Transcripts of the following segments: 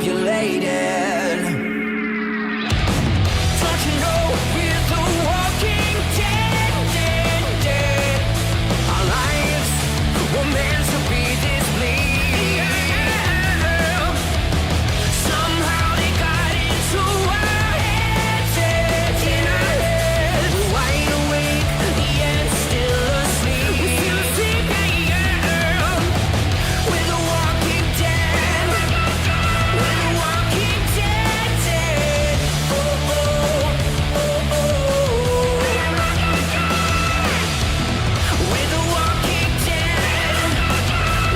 overpopulated. Don't you know we're the walking dead? Our lives were meant to be this bleak. Somehow they got into our heads, in our heads. We're wide awake, yet still asleep. We're the walking dead. We're the walking dead. Oh, oh, oh, oh. We're the walking dead.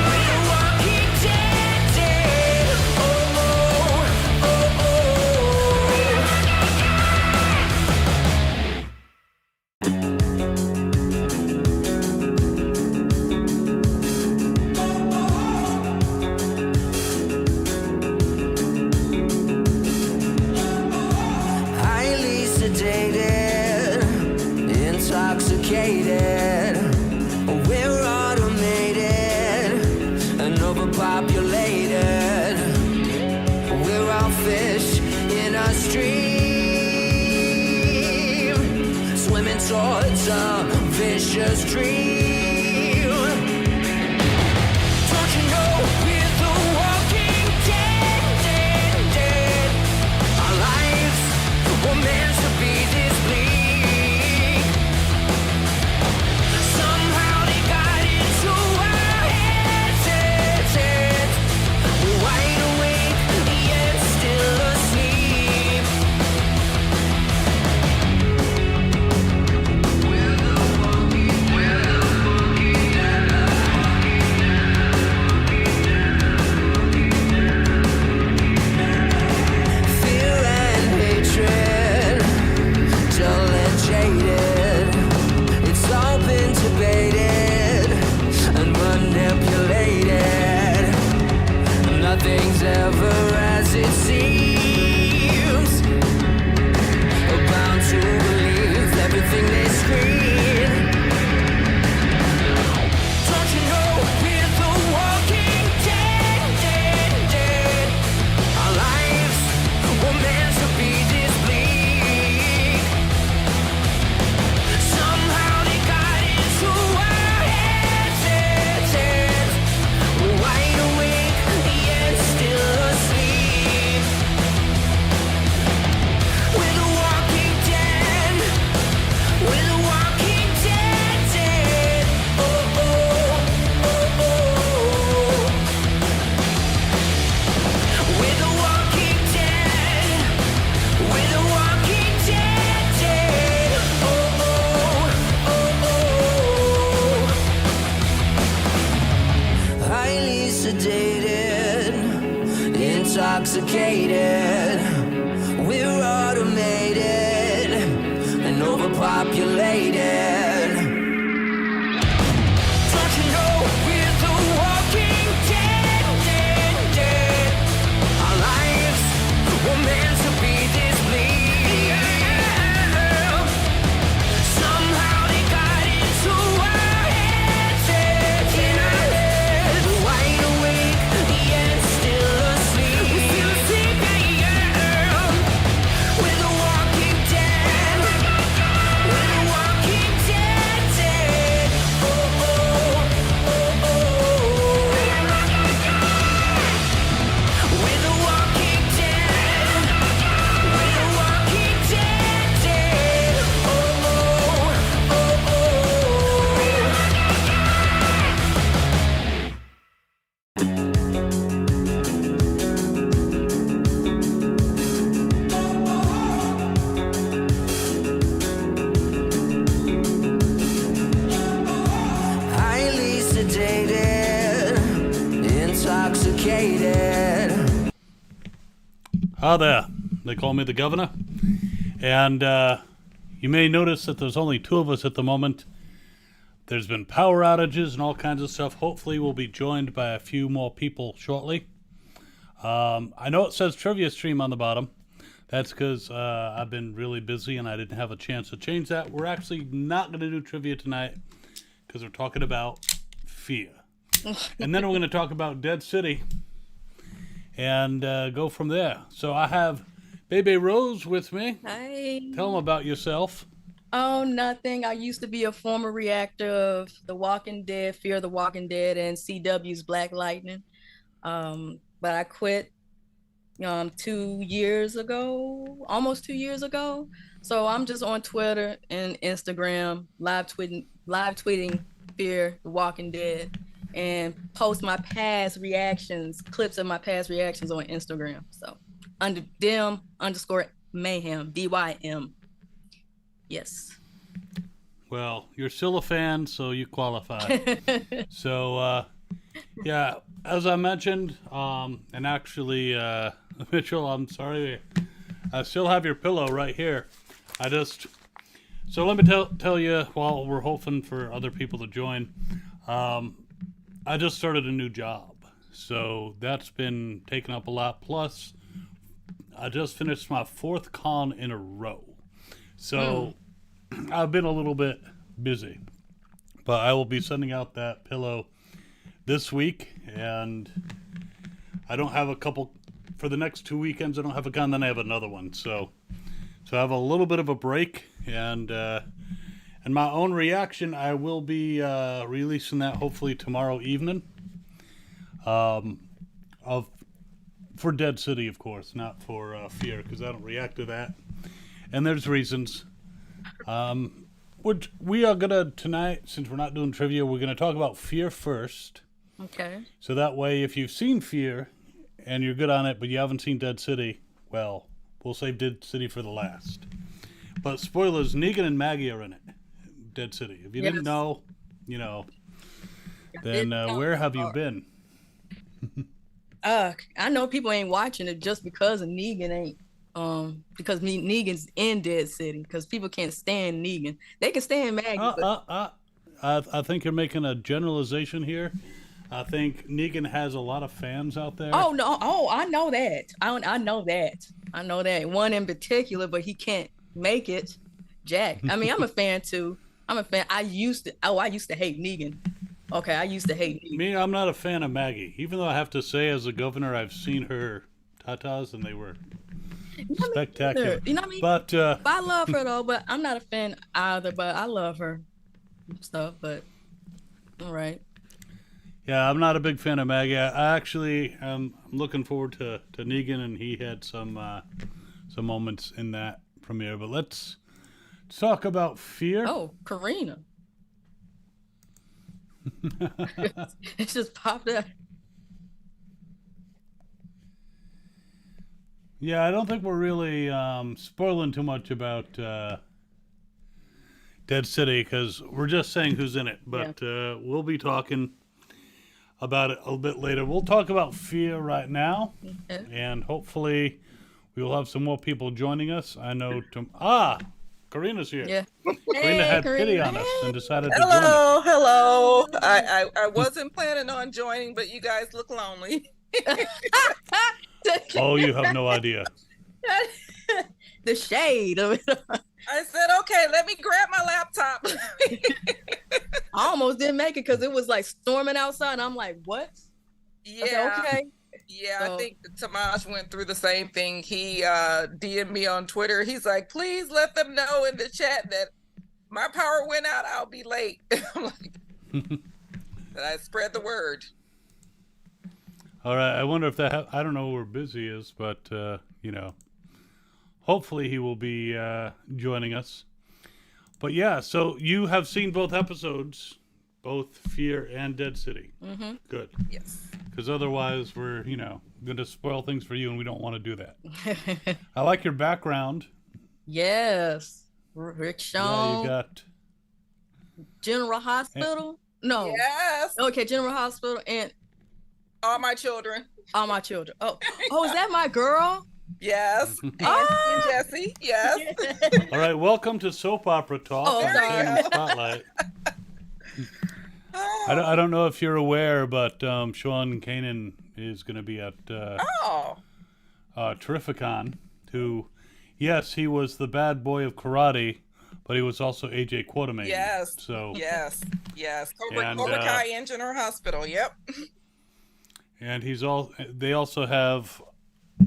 We're the walking dead. Oh, oh, oh, oh. Highly sedated, intoxicated. We're automated and overpopulated. We're all fish in a stream, swimming towards a vicious dream. Don't you know we're the walking dead? Our lives were meant to be this bleak. Somehow they got into our heads. We're wide awake, yet still asleep. We're the walking fear and hatred, dull and jaded. It's all been debated and manipulated. Nothing's ever as it seems. We're bound to believe everything they scream. Don't you know we're the walking dead? Our lives were meant to be this bleak. Somehow they got into our heads. We're wide awake, yet still asleep. We're the walking dead. We're the walking dead. Oh, oh, oh, oh. We're the walking dead. We're the walking dead. Oh, oh, oh, oh. Highly sedated, intoxicated. We're automated and overpopulated. Don't you know we're the walking dead? Our lives were meant to be this bleak. Somehow they got into our heads, in our heads. We're wide awake, yet still asleep. We're the walking dead. We're the walking dead. Oh, oh, oh, oh. We're the walking dead. We're the walking dead. Oh, oh, oh, oh. Highly sedated, intoxicated. Hi there. They call me the governor. And you may notice that there's only two of us at the moment. There's been power outages and all kinds of stuff. Hopefully we'll be joined by a few more people shortly. I know it says trivia stream on the bottom. That's because I've been really busy and I didn't have a chance to change that. We're actually not going to do trivia tonight because we're talking about fear. And then we're going to talk about Dead City. and go from there. So I have Bebe Rose with me. Hi. Tell them about yourself. Oh, nothing. I used to be a former reactor of The Walking Dead, Fear the Walking Dead, and CW's Black Lightning. But I quit 2 years ago, almost 2 years ago. So I'm just on Twitter and Instagram, live tweeting Fear the Walking Dead, and post my past reactions, clips of my past reactions on Instagram. So under dim_mayhem, DYM. Yes. Well, you're still a fan, so you qualify. So, yeah, as I mentioned, and actually, Mitchell, I'm sorry, I still have your pillow right here. So let me tell you, while we're hoping for other people to join, I just started a new job. So that's been taking up a lot. Plus, I just finished my 4th con in a row. So I've been a little bit busy, but I will be sending out that pillow this week, and I don't have a couple for the next 2 weekends. I don't have a con, then I have another one. So I have a little bit of a break, and my own reaction, I will be releasing that hopefully tomorrow evening. For Dead City, of course, not for Fear, because I don't react to that. And there's reasons. Which we are going to, tonight, since we're not doing trivia, we're going to talk about Fear first. Okay. So that way, if you've seen Fear and you're good on it, but you haven't seen Dead City, well, we'll save Dead City for the last. But spoilers, Negan and Maggie are in it. Dead City. If you didn't know, you know, then where have you been? I know people ain't watching it just because of Negan ain't. Because Negan's in Dead City, because people can't stand Negan. They can stand Maggie. I think you're making a generalization here. I think Negan has a lot of fans out there. Oh no! Oh, I know that. I know that. I know that. One in particular, but he can't make it. Jack. I mean, I'm a fan too. I'm a fan. I used to hate Negan. Okay, I used to hate Negan. Me, I'm not a fan of Maggie. Even though I have to say, as a governor, I've seen her tatas and they were spectacular. You know what I mean? But I love her though, but I'm not a fan either. But I love her stuff. But all right. yeah, I'm not a big fan of Maggie. I actually am looking forward to Negan, and he had some moments in that premiere. But let's talk about Fear. Oh, Karina. It just popped up. Yeah, I don't think we're really spoiling too much about Dead City, because we're just saying who's in it. But we'll be talking about it a little bit later. We'll talk about Fear right now, and hopefully we will have some more people joining us. I know. Karina's here. Yeah. Karina had pity on us and decided to join Hello. I wasn't planning on joining, but you guys look lonely. us. Oh, you have no idea. The shade of it. I said, okay, let me grab my laptop. I almost didn't make it because it was like storming outside. And I'm like, what? Yeah. I said, okay. Yeah, So- I think Tomaj went through the same thing. He DM'd me on Twitter. He's like, please let them know in the chat that my power went out. I'll be late. I'm like, that I spread the word. All right. I wonder if that. I don't know where Busy is, but you know, hopefully he will be joining us. But yeah, so you have seen both episodes, both Fear and Dead City. Mm-hmm. Good. Yes. Because otherwise, we're going to spoil things for you, and we don't want to do that. I like your background. Yes. Rick Yeah, Shawn. you got. General Hospital? No. Yes. Okay, General Hospital and All my children. all my children. Oh, is that my girl? Yes. And Jesse. Yes. All right. Welcome to Soap Opera Talk. Oh, on sorry. Sam Spotlight. I don't know if you're aware, but Sean Kanan is going to be at Terrificon, who, yes, he was the bad boy of karate, but he was also AJ Quatermain. Yes. So Yes. And, Cobra Kai in General Hospital. Yep. And they also have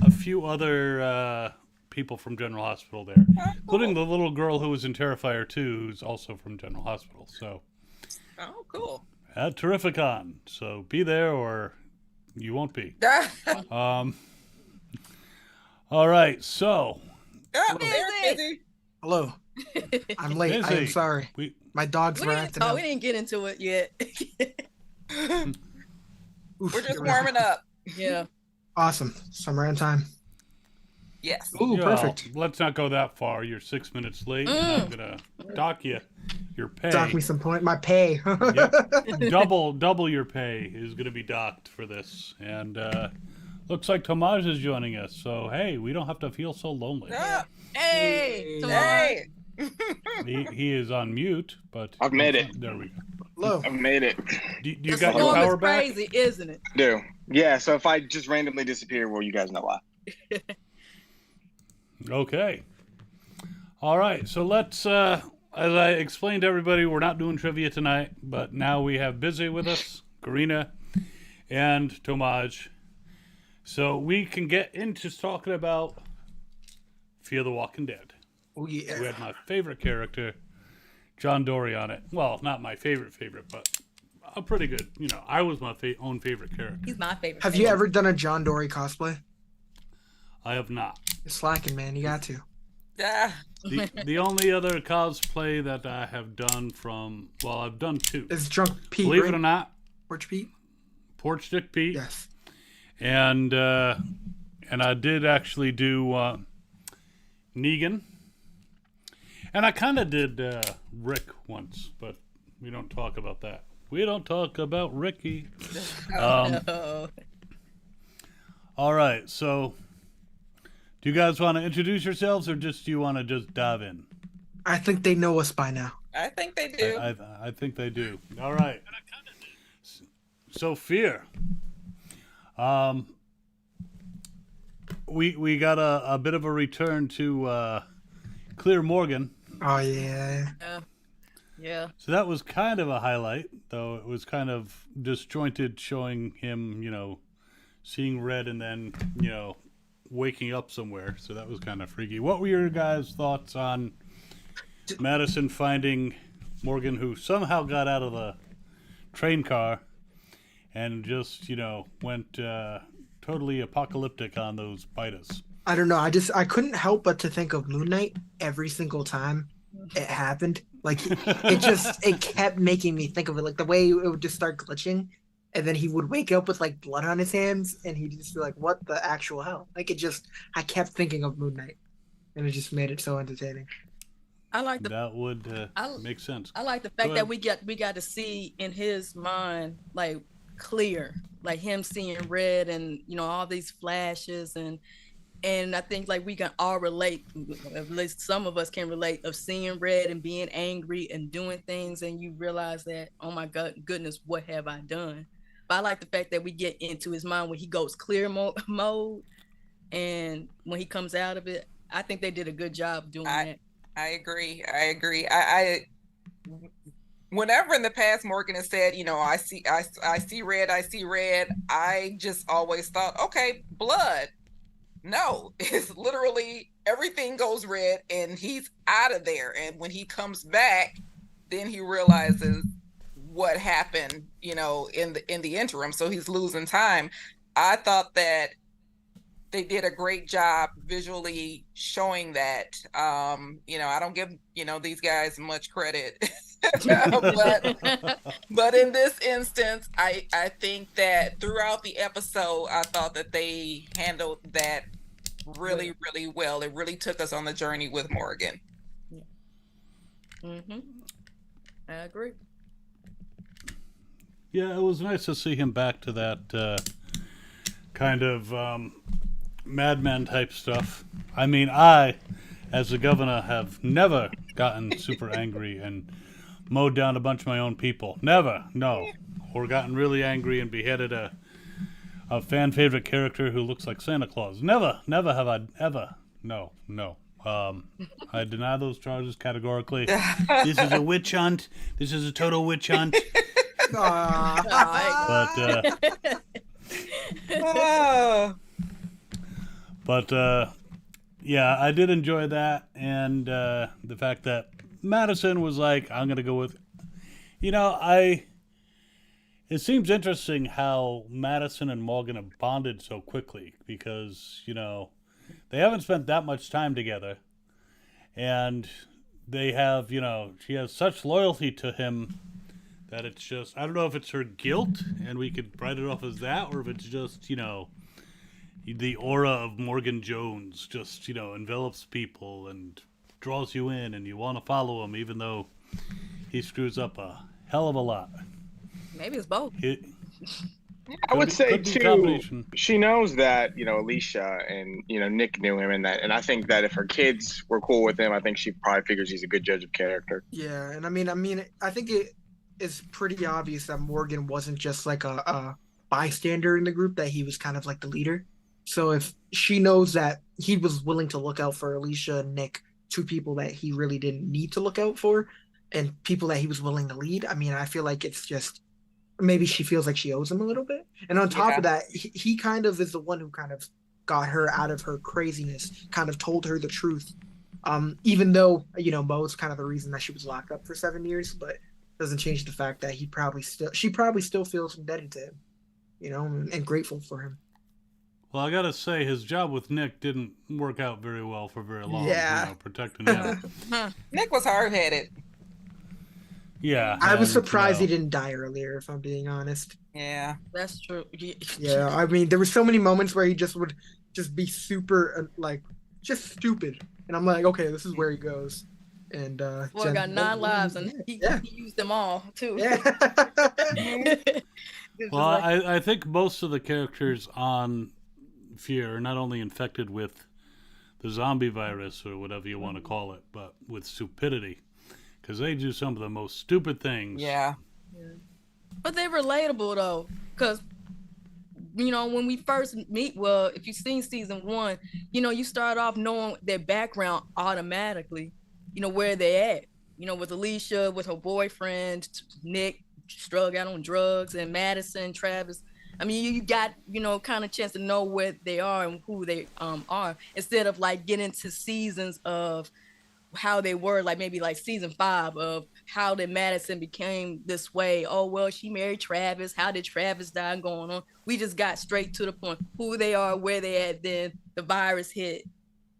a few other people from General Hospital there, including the little girl who was in Terrifier 2, who's also from General Hospital. So, Oh, cool. at Terrificon. So be there or you won't be. All right, so They're busy. Hello. I'm late. I am Busy. sorry. My dogs were acting we up. didn't get into it yet. Oof, We're just here we go. warming up. Yeah. Awesome. Summer in time. Yes. Ooh, yeah, perfect. let's not go that far. You're 6 minutes late. And I'm gonna dock you your pay. Dock me some point. My pay. Yep. double your pay is gonna be docked for this. And looks like Tomaj is joining us. So hey, we don't have to feel so lonely. Ah, Hey, come on. hey. He is on mute, but I've made it. There we go. Hello. I've made it. Do you The got your storm power is back? crazy, isn't it? Do. Yeah, so if I just randomly disappear, well, you guys know why. Okay. All right. So let's, as I explained to everybody, we're not doing trivia tonight, but now we have Busy with us, Karina, and Tomaj. So we can get into talking about Fear the Walking Dead. Oh, yeah. We had my favorite character, John Dory, on it. Well, not my favorite, but a pretty good. You know, I was my own favorite character. He's my favorite. Have you ever done a John Dory cosplay? I have not. You're slacking, man. You got to. Ah, The only other cosplay that I have done I've done two. It's Drunk Pete, Believe right? it or not, Porch Pete? Porch Dick Pete, Yes. and I did actually do Negan, and I kind of did Rick once, but we don't talk about that. We don't talk about Ricky. No. All right, so do you guys want to introduce yourselves, or do you want to just dive in? I think they know us by now. I think they do. I think they do. All right. So Fear. We got a bit of a return to Clear Morgan. Oh, yeah. Yeah. So that was kind of a highlight, though it was kind of disjointed, showing him, seeing red and then, waking up somewhere. So that was kind of freaky. What were your guys' thoughts on Madison finding Morgan, who somehow got out of the train car and just, went totally apocalyptic on those Bitas? I don't know. I couldn't help but to think of Moon Knight every single time it happened. Like, it kept making me think of it. Like, the way it would just start glitching, and then he would wake up with, like, blood on his hands, and he'd just be like, what the actual hell? Like, I kept thinking of Moon Knight, and it just made it so entertaining. I like the That would make sense. I like the Go fact that ahead. we got to see in his mind, like, clear, like him seeing red and all these flashes, and I think like we can all relate, at least some of us can relate, of seeing red and being angry and doing things, and you realize that, oh my goodness, what have I done? But I like the fact that we get into his mind when he goes clear mode, and when he comes out of it. I think they did a good job doing that. I agree. I whenever in the past Morgan has said, I see red, I just always thought, okay, blood. No, it's literally everything goes red and he's out of there. And when he comes back, then he realizes what happened, in the interim. So he's losing time. I thought that they did a great job visually showing that. I don't give, these guys much credit. but in this instance, I think that throughout the episode, I thought that they handled that really, really well. It really took us on the journey with Morgan. I agree. Yeah, it was nice to see him back to that kind of madman type stuff. I mean, I, as the governor, have never gotten super angry and mowed down a bunch of my own people. Never, no. Or gotten really angry and beheaded a fan favorite character who looks like Santa Claus. Never have I ever. No. I deny those charges categorically. This is a witch hunt. This is a total witch hunt. But Oh, But yeah, I did enjoy that, and the fact that Madison was like, "I'm gonna go with," It seems interesting how Madison and Morgan have bonded so quickly because they haven't spent that much time together, and they have she has such loyalty to him that it's just I don't know if it's her guilt and we could write it off as that, or if it's just the aura of Morgan Jones just, envelops people and draws you in and you want to follow him even though he screws up a hell of a lot. Maybe it's both. I would say could be too, combination. she knows that Alicia and Nick knew him, and I think that if her kids were cool with him, I think she probably figures he's a good judge of character. Yeah, and I mean, I think it is pretty obvious that Morgan wasn't just like a bystander in the group; that he was kind of like the leader. So if she knows that he was willing to look out for Alicia and Nick, two people that he really didn't need to look out for, and people that he was willing to lead, I mean, I feel like it's just maybe she feels like she owes him a little bit. And on top of that, he kind of is the one who kind of got her out of her craziness, kind of told her the truth. Even though, Mo's kind of the reason that she was locked up for 7 years, but doesn't change the fact that she probably still feels indebted to him, and grateful for him. Well, I gotta say, his job with Nick didn't work out very well for very long. Yeah. Protecting him. Nick was hard-headed. Yeah. I was and, surprised he didn't die earlier, if I'm being honest. Yeah. That's true. Yeah, I mean, there were so many moments where he just would just be super, just stupid. And I'm like, okay, this is where he goes. And Boy got 9 lives, and he used them all, too. Yeah. Well, I think most of the characters on Fear are not only infected with the zombie virus, or whatever you want to call it, but with stupidity. Because they do some of the most stupid things. Yeah. But they're relatable, though. Because, when we first meet, well, if you've seen season 1, you start off knowing their background automatically, where they're at. With Alicia, with her boyfriend, Nick, strung out on drugs, and Madison, Travis. I mean, you got, kind of chance to know where they are and who they are, instead of getting into seasons of how they were, maybe season 5 of how did Madison became this way. Oh, well, she married Travis. How did Travis die? Going on. We just got straight to the point, who they are, where they at. Then the virus hit.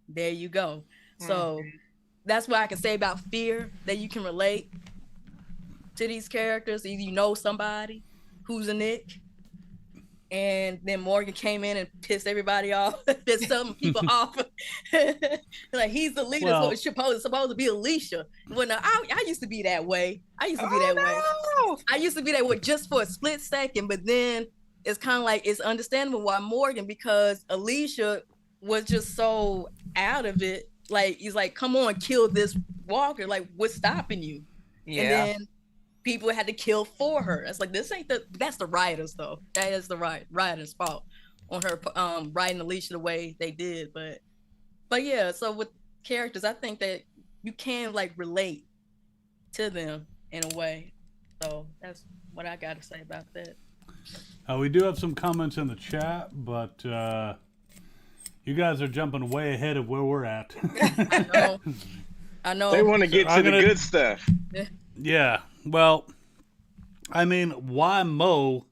There you go. So that's what I can say about Fear, that you can relate to these characters. Either you know somebody who's a Nick, and then Morgan came in and pissed everybody off, pissed some people off. He's the leader, so it's supposed to be Alicia. Well, no, I used to be that way. I used to be that way just for a split second, but then it's kind of it's understandable why Morgan, because Alicia was just so out of it. He's like, come on, kill this walker. What's stopping you? Yeah. And then people had to kill for her. It's that's the writers, though. That is the writers' fault on her writing Alicia the way they did. But yeah, so with characters, I think that you can relate to them in a way. So that's what I got to say about that. We do have some comments in the chat, but you guys are jumping way ahead of where we're at. I know. They want to get to the good stuff. Yeah. Well, I mean, why Mo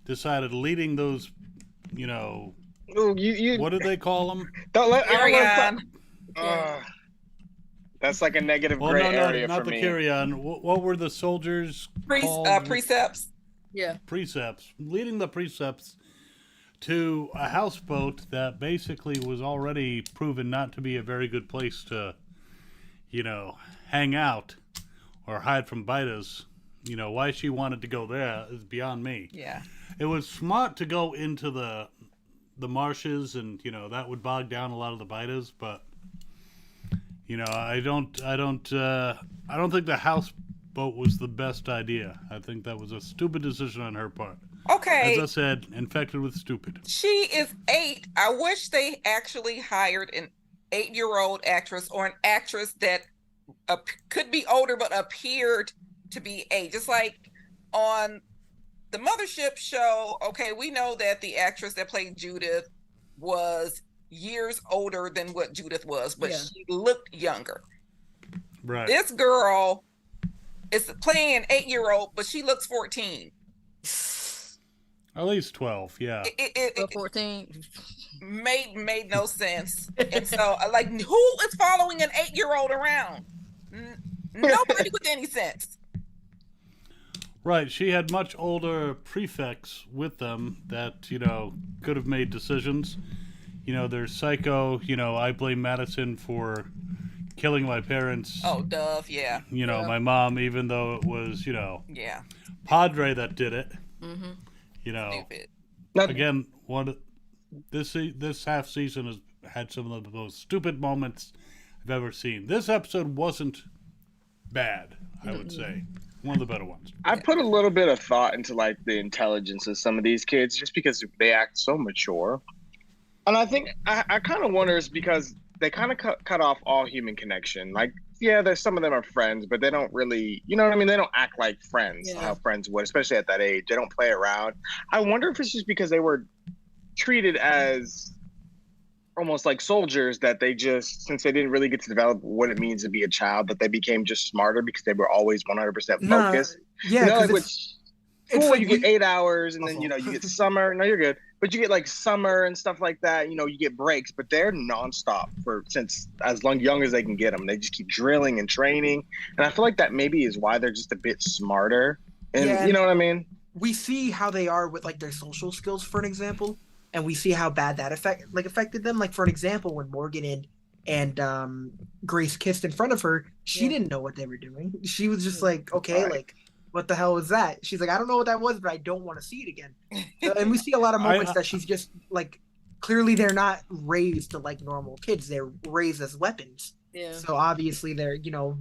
decided leading those, Ooh, what do they call them? Don't let Carry-on. That's like a negative Well, gray no, area not for the me. carry-on. What were the soldiers called? Precepts. Yeah. Precepts. Leading the precepts to a houseboat that basically was already proven not to be a very good place to, hang out or hide from biters. Why she wanted to go there is beyond me. Yeah. It was smart to go into the marshes, and that would bog down a lot of the biters, but I don't think the houseboat was the best idea. I think that was a stupid decision on her part. Okay. As I said, infected with stupid. She is 8. I wish they actually hired an 8-year-old actress, or an actress that could be older but appeared to be 8. Just like on the Mothership show, okay, we know that the actress that played Judith was years older than what Judith was, but she looked younger. Right. This girl is playing an 8-year-old, but she looks 14. At least 12, yeah. It 14. made no sense. And so, like, who is following an 8-year-old around? Nobody with any sense. Right, she had much older prefects with them that, you know, could have made decisions. You know, there's Psycho, you know, I blame Madison for killing my parents. Oh, Dove, yeah. You know, my mom, even though it was, you know, Yeah. Padre that did it. Mm-hmm. You know, Stupid. again, this half season has had some of the most stupid moments I've ever seen. This episode wasn't bad, I would say. One of the better ones. I put a little bit of thought into like the intelligence of some of these kids just because they act so mature. And I think I kind of wonder is because they kind of cut off all human connection. Like, yeah, there's some of them are friends, but they don't really, you know what I mean? They don't act like friends, how friends would, especially at that age. They don't play around. I wonder if it's just because they were treated as almost like soldiers that they just, since they didn't really get to develop what it means to be a child, that they became just smarter because they were always 100% focused. Yeah, you know, like it's school, like you get 8 hours and then, you know, you get summer. No, you're good. But you get like summer and stuff like that. You know, you get breaks, but they're nonstop since as young as they can get them. They just keep drilling and training. And I feel like that maybe is why they're just a bit smarter. And you know what I mean? We see how they are with like their social skills, for an example. And we see how bad that affected them. Like, for an example, when Morgan and Grace kissed in front of her, she didn't know what they were doing. She was just like, okay, like, what the hell was that? She's like, I don't know what that was, but I don't want to see it again. And we see a lot of moments that she's just like, clearly they're not raised to like normal kids. They're raised as weapons. Yeah. So obviously they're, you know.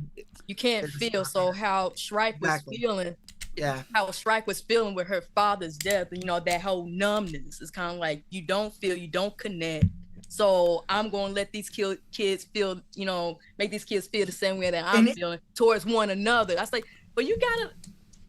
You can't feel. So how Shrike was feeling. Yeah. How Shrike was feeling with her father's death, you know, that whole numbness is kind of like you don't feel, you don't connect. So I'm going to let these kids feel, you know, make these kids feel the same way that I'm feeling towards one another. I was like, but you got to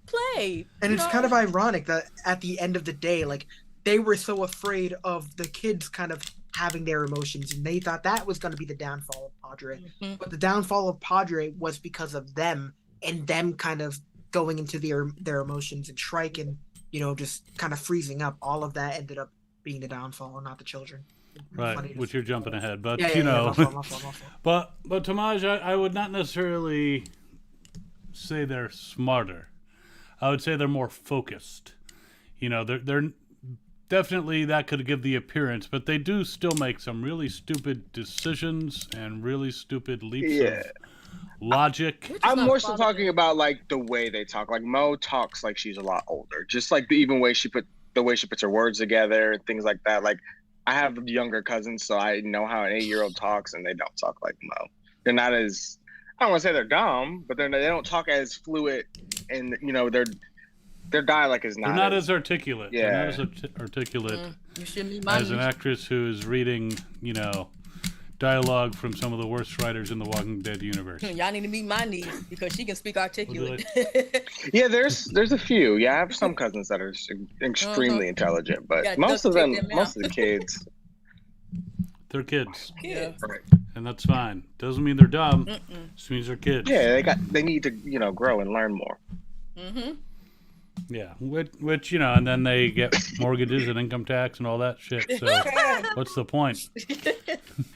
play. And it's kind of ironic that at the end of the day, like, they were so afraid of the kids kind of having their emotions, and they thought that was going to be the downfall of Padre. Mm-hmm. But the downfall of Padre was because of them and them kind of going into their emotions, and Shrike and, you know, just kind of freezing up. All of that ended up being the downfall and not the children. Right, which you're jumping ahead, but you know. My fault. But Tomaj, I would not necessarily say they're smarter. I would say they're more focused. You know, they're definitely, that could give the appearance, but they do still make some really stupid decisions and really stupid leaps of logic. I'm more so talking about like the way they talk. Like Mo talks like she's a lot older, just like the way she puts her words together and things like that. Like, I have younger cousins, so I know how an 8-year-old talks, and they don't talk like Mo. They're not as, I don't want to say they're dumb, but they don't talk as fluid, and you know their dialect is not. They're not as articulate. Yeah. They're not as articulate as an actress who is reading, you know, dialogue from some of the worst writers in the Walking Dead universe. Y'all need to meet my niece because she can speak articulate. Yeah, there's a few. Yeah, I have some cousins that are extremely intelligent, but most of the kids. They're kids. Yeah. Right. And that's fine. Doesn't mean they're dumb. Just means they're kids. Yeah, they need to, you know, grow and learn more. Mm-hmm. Yeah, which you know, and then they get mortgages and income tax and all that shit. So what's the point?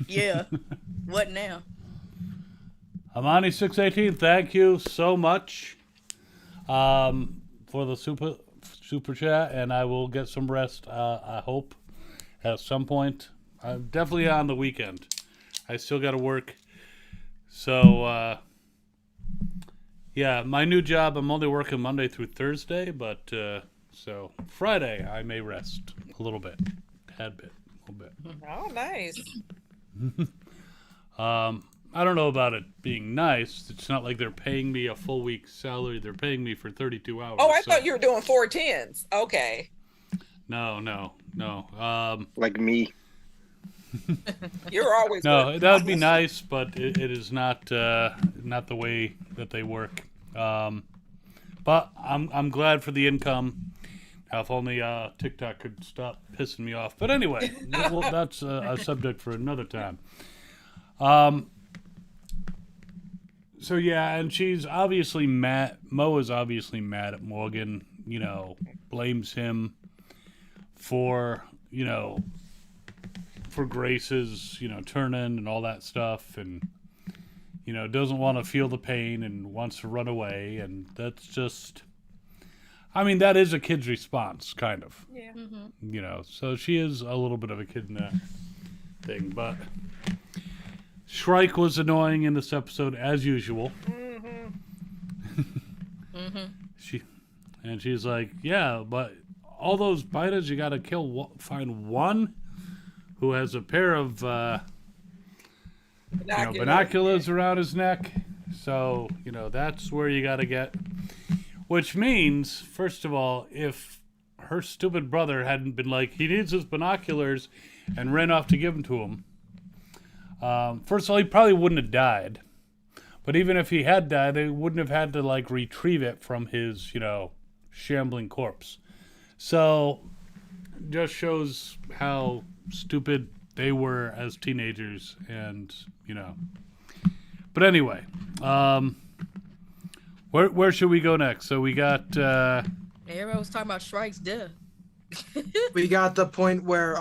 Yeah. What now? Amani618, thank you so much for the super chat, and I will get some rest. I hope at some point. Definitely on the weekend. I still got to work. So. Yeah, my new job, I'm only working Monday through Thursday, but so Friday I may rest a little bit, a little bit. Oh, nice. I don't know about it being nice. It's not like they're paying me a full week's salary. They're paying me for 32 hours. Oh, I thought you were doing 410s. Okay. No. Like me. You're always no. That would be nice, but it is not the way that they work. But I'm glad for the income. If only TikTok could stop pissing me off. But anyway, well, that's a subject for another time. So yeah, and she's obviously mad. Mo is obviously mad at Morgan. You know, blames him for for Grace's turn-in and all that stuff, and doesn't want to feel the pain and wants to run away, and that's just. I mean, that is a kid's response, kind of. Yeah. So she is a little bit of a kid in that thing, but Shrike was annoying in this episode as usual. She's like, yeah, but all those biters, you got to find one who has a pair of binoculars around his neck. So that's where you got to get. Which means, first of all, if her stupid brother hadn't been like, he needs his binoculars, and ran off to give them to him, first of all, he probably wouldn't have died. But even if he had died, they wouldn't have had to, retrieve it from his, shambling corpse. So, just shows how stupid they were as teenagers, and, But anyway, Where should we go next? So we got. Everyone was talking about Shrike's death. We got the point where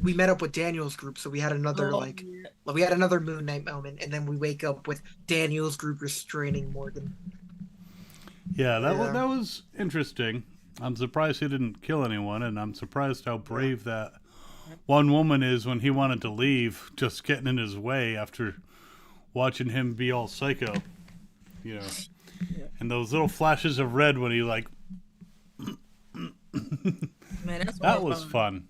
we met up with Daniel's group, so we had another we had another Moon Knight moment, and then we wake up with Daniel's group restraining Morgan. Yeah, that was interesting. I'm surprised he didn't kill anyone, and I'm surprised how brave that one woman is when he wanted to leave, just getting in his way after watching him be all psycho. And those little flashes of red when he Man, that was fun.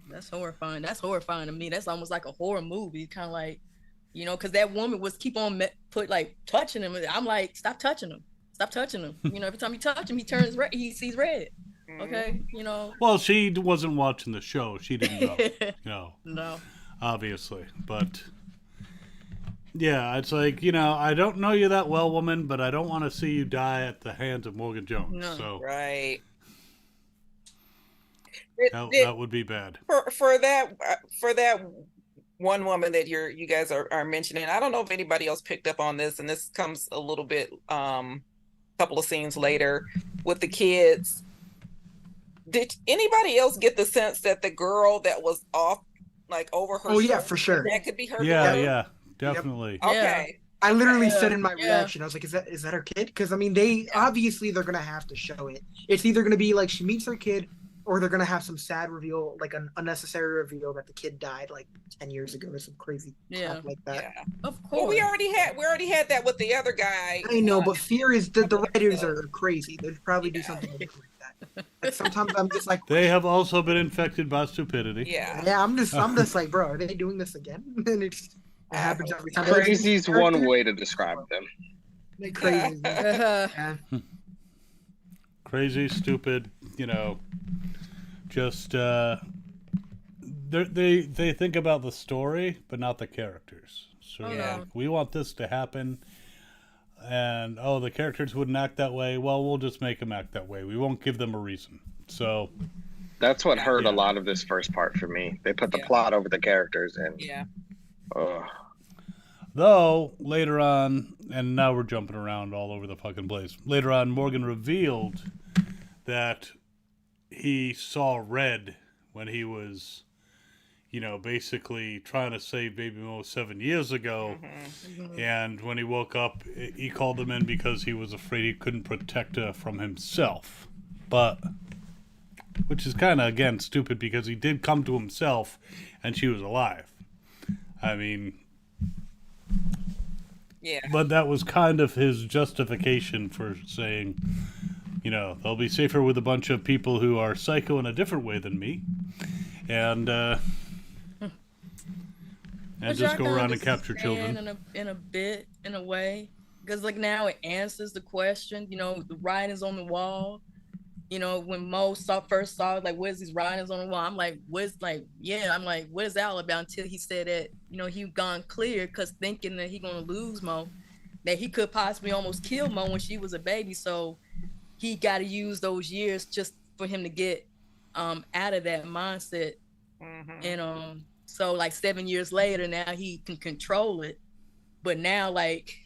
That's horrifying. That's horrifying to me. That's almost like a horror movie, kind of like, because that woman was keep on touching him. I'm like, stop touching him. Stop touching him. Every time you touch him, he turns red. He sees red. Okay, Well, she wasn't watching the show. She didn't know. No. Obviously, but. Yeah, it's like, I don't know you that well, woman, but I don't want to see you die at the hands of Morgan Jones. No. So Right. That would be bad. For that one woman that you guys are mentioning, I don't know if anybody else picked up on this, and this comes a little bit couple of scenes later with the kids. Did anybody else get the sense that the girl that was off over her yeah, for sure, that could be her? Yeah, definitely. Yep. Okay. I literally said in my reaction, I was like, is that her kid? Because I mean, they're gonna have to show it. It's either gonna be she meets her kid, or they're gonna have some sad reveal, an unnecessary reveal that the kid died 10 years ago or some crazy crap like that. Yeah. Of course. Well, we already had that with the other guy. I know, but fear is the writers are crazy. They'd probably do something different like that. Sometimes I'm just like, they have also been infected by stupidity. Yeah. I'm just like, bro, are they doing this again? And it happens every time. Crazy's one way to describe them. They're crazy. Yeah. Crazy, stupid, just they think about the story but not the characters. So we want this to happen, and the characters wouldn't act that way. Well, we'll just make them act that way. We won't give them a reason. So that's what hurt a lot of this first part for me. They put the plot over the characters, and though later on, and now we're jumping around all over the fucking place. Later on, Morgan revealed that he saw red when he was, basically trying to save Baby Mo 7 years ago. And when he woke up, he called him in because he was afraid he couldn't protect her from himself. Which is kind of, again, stupid because he did come to himself and she was alive. I mean... Yeah. But that was kind of his justification for saying... they'll be safer with a bunch of people who are psycho in a different way than me. And just go around and capture children. In a way. Because, now it answers the question. The writings on the wall. When Mo first saw, where's these writings on the wall? I'm like, what is that all about? Until he said that, he gone clear because thinking that he going to lose Mo. That he could possibly almost kill Mo when she was a baby. So... he got to use those years just for him to get out of that mindset. And so like 7 years later, now he can control it, but now like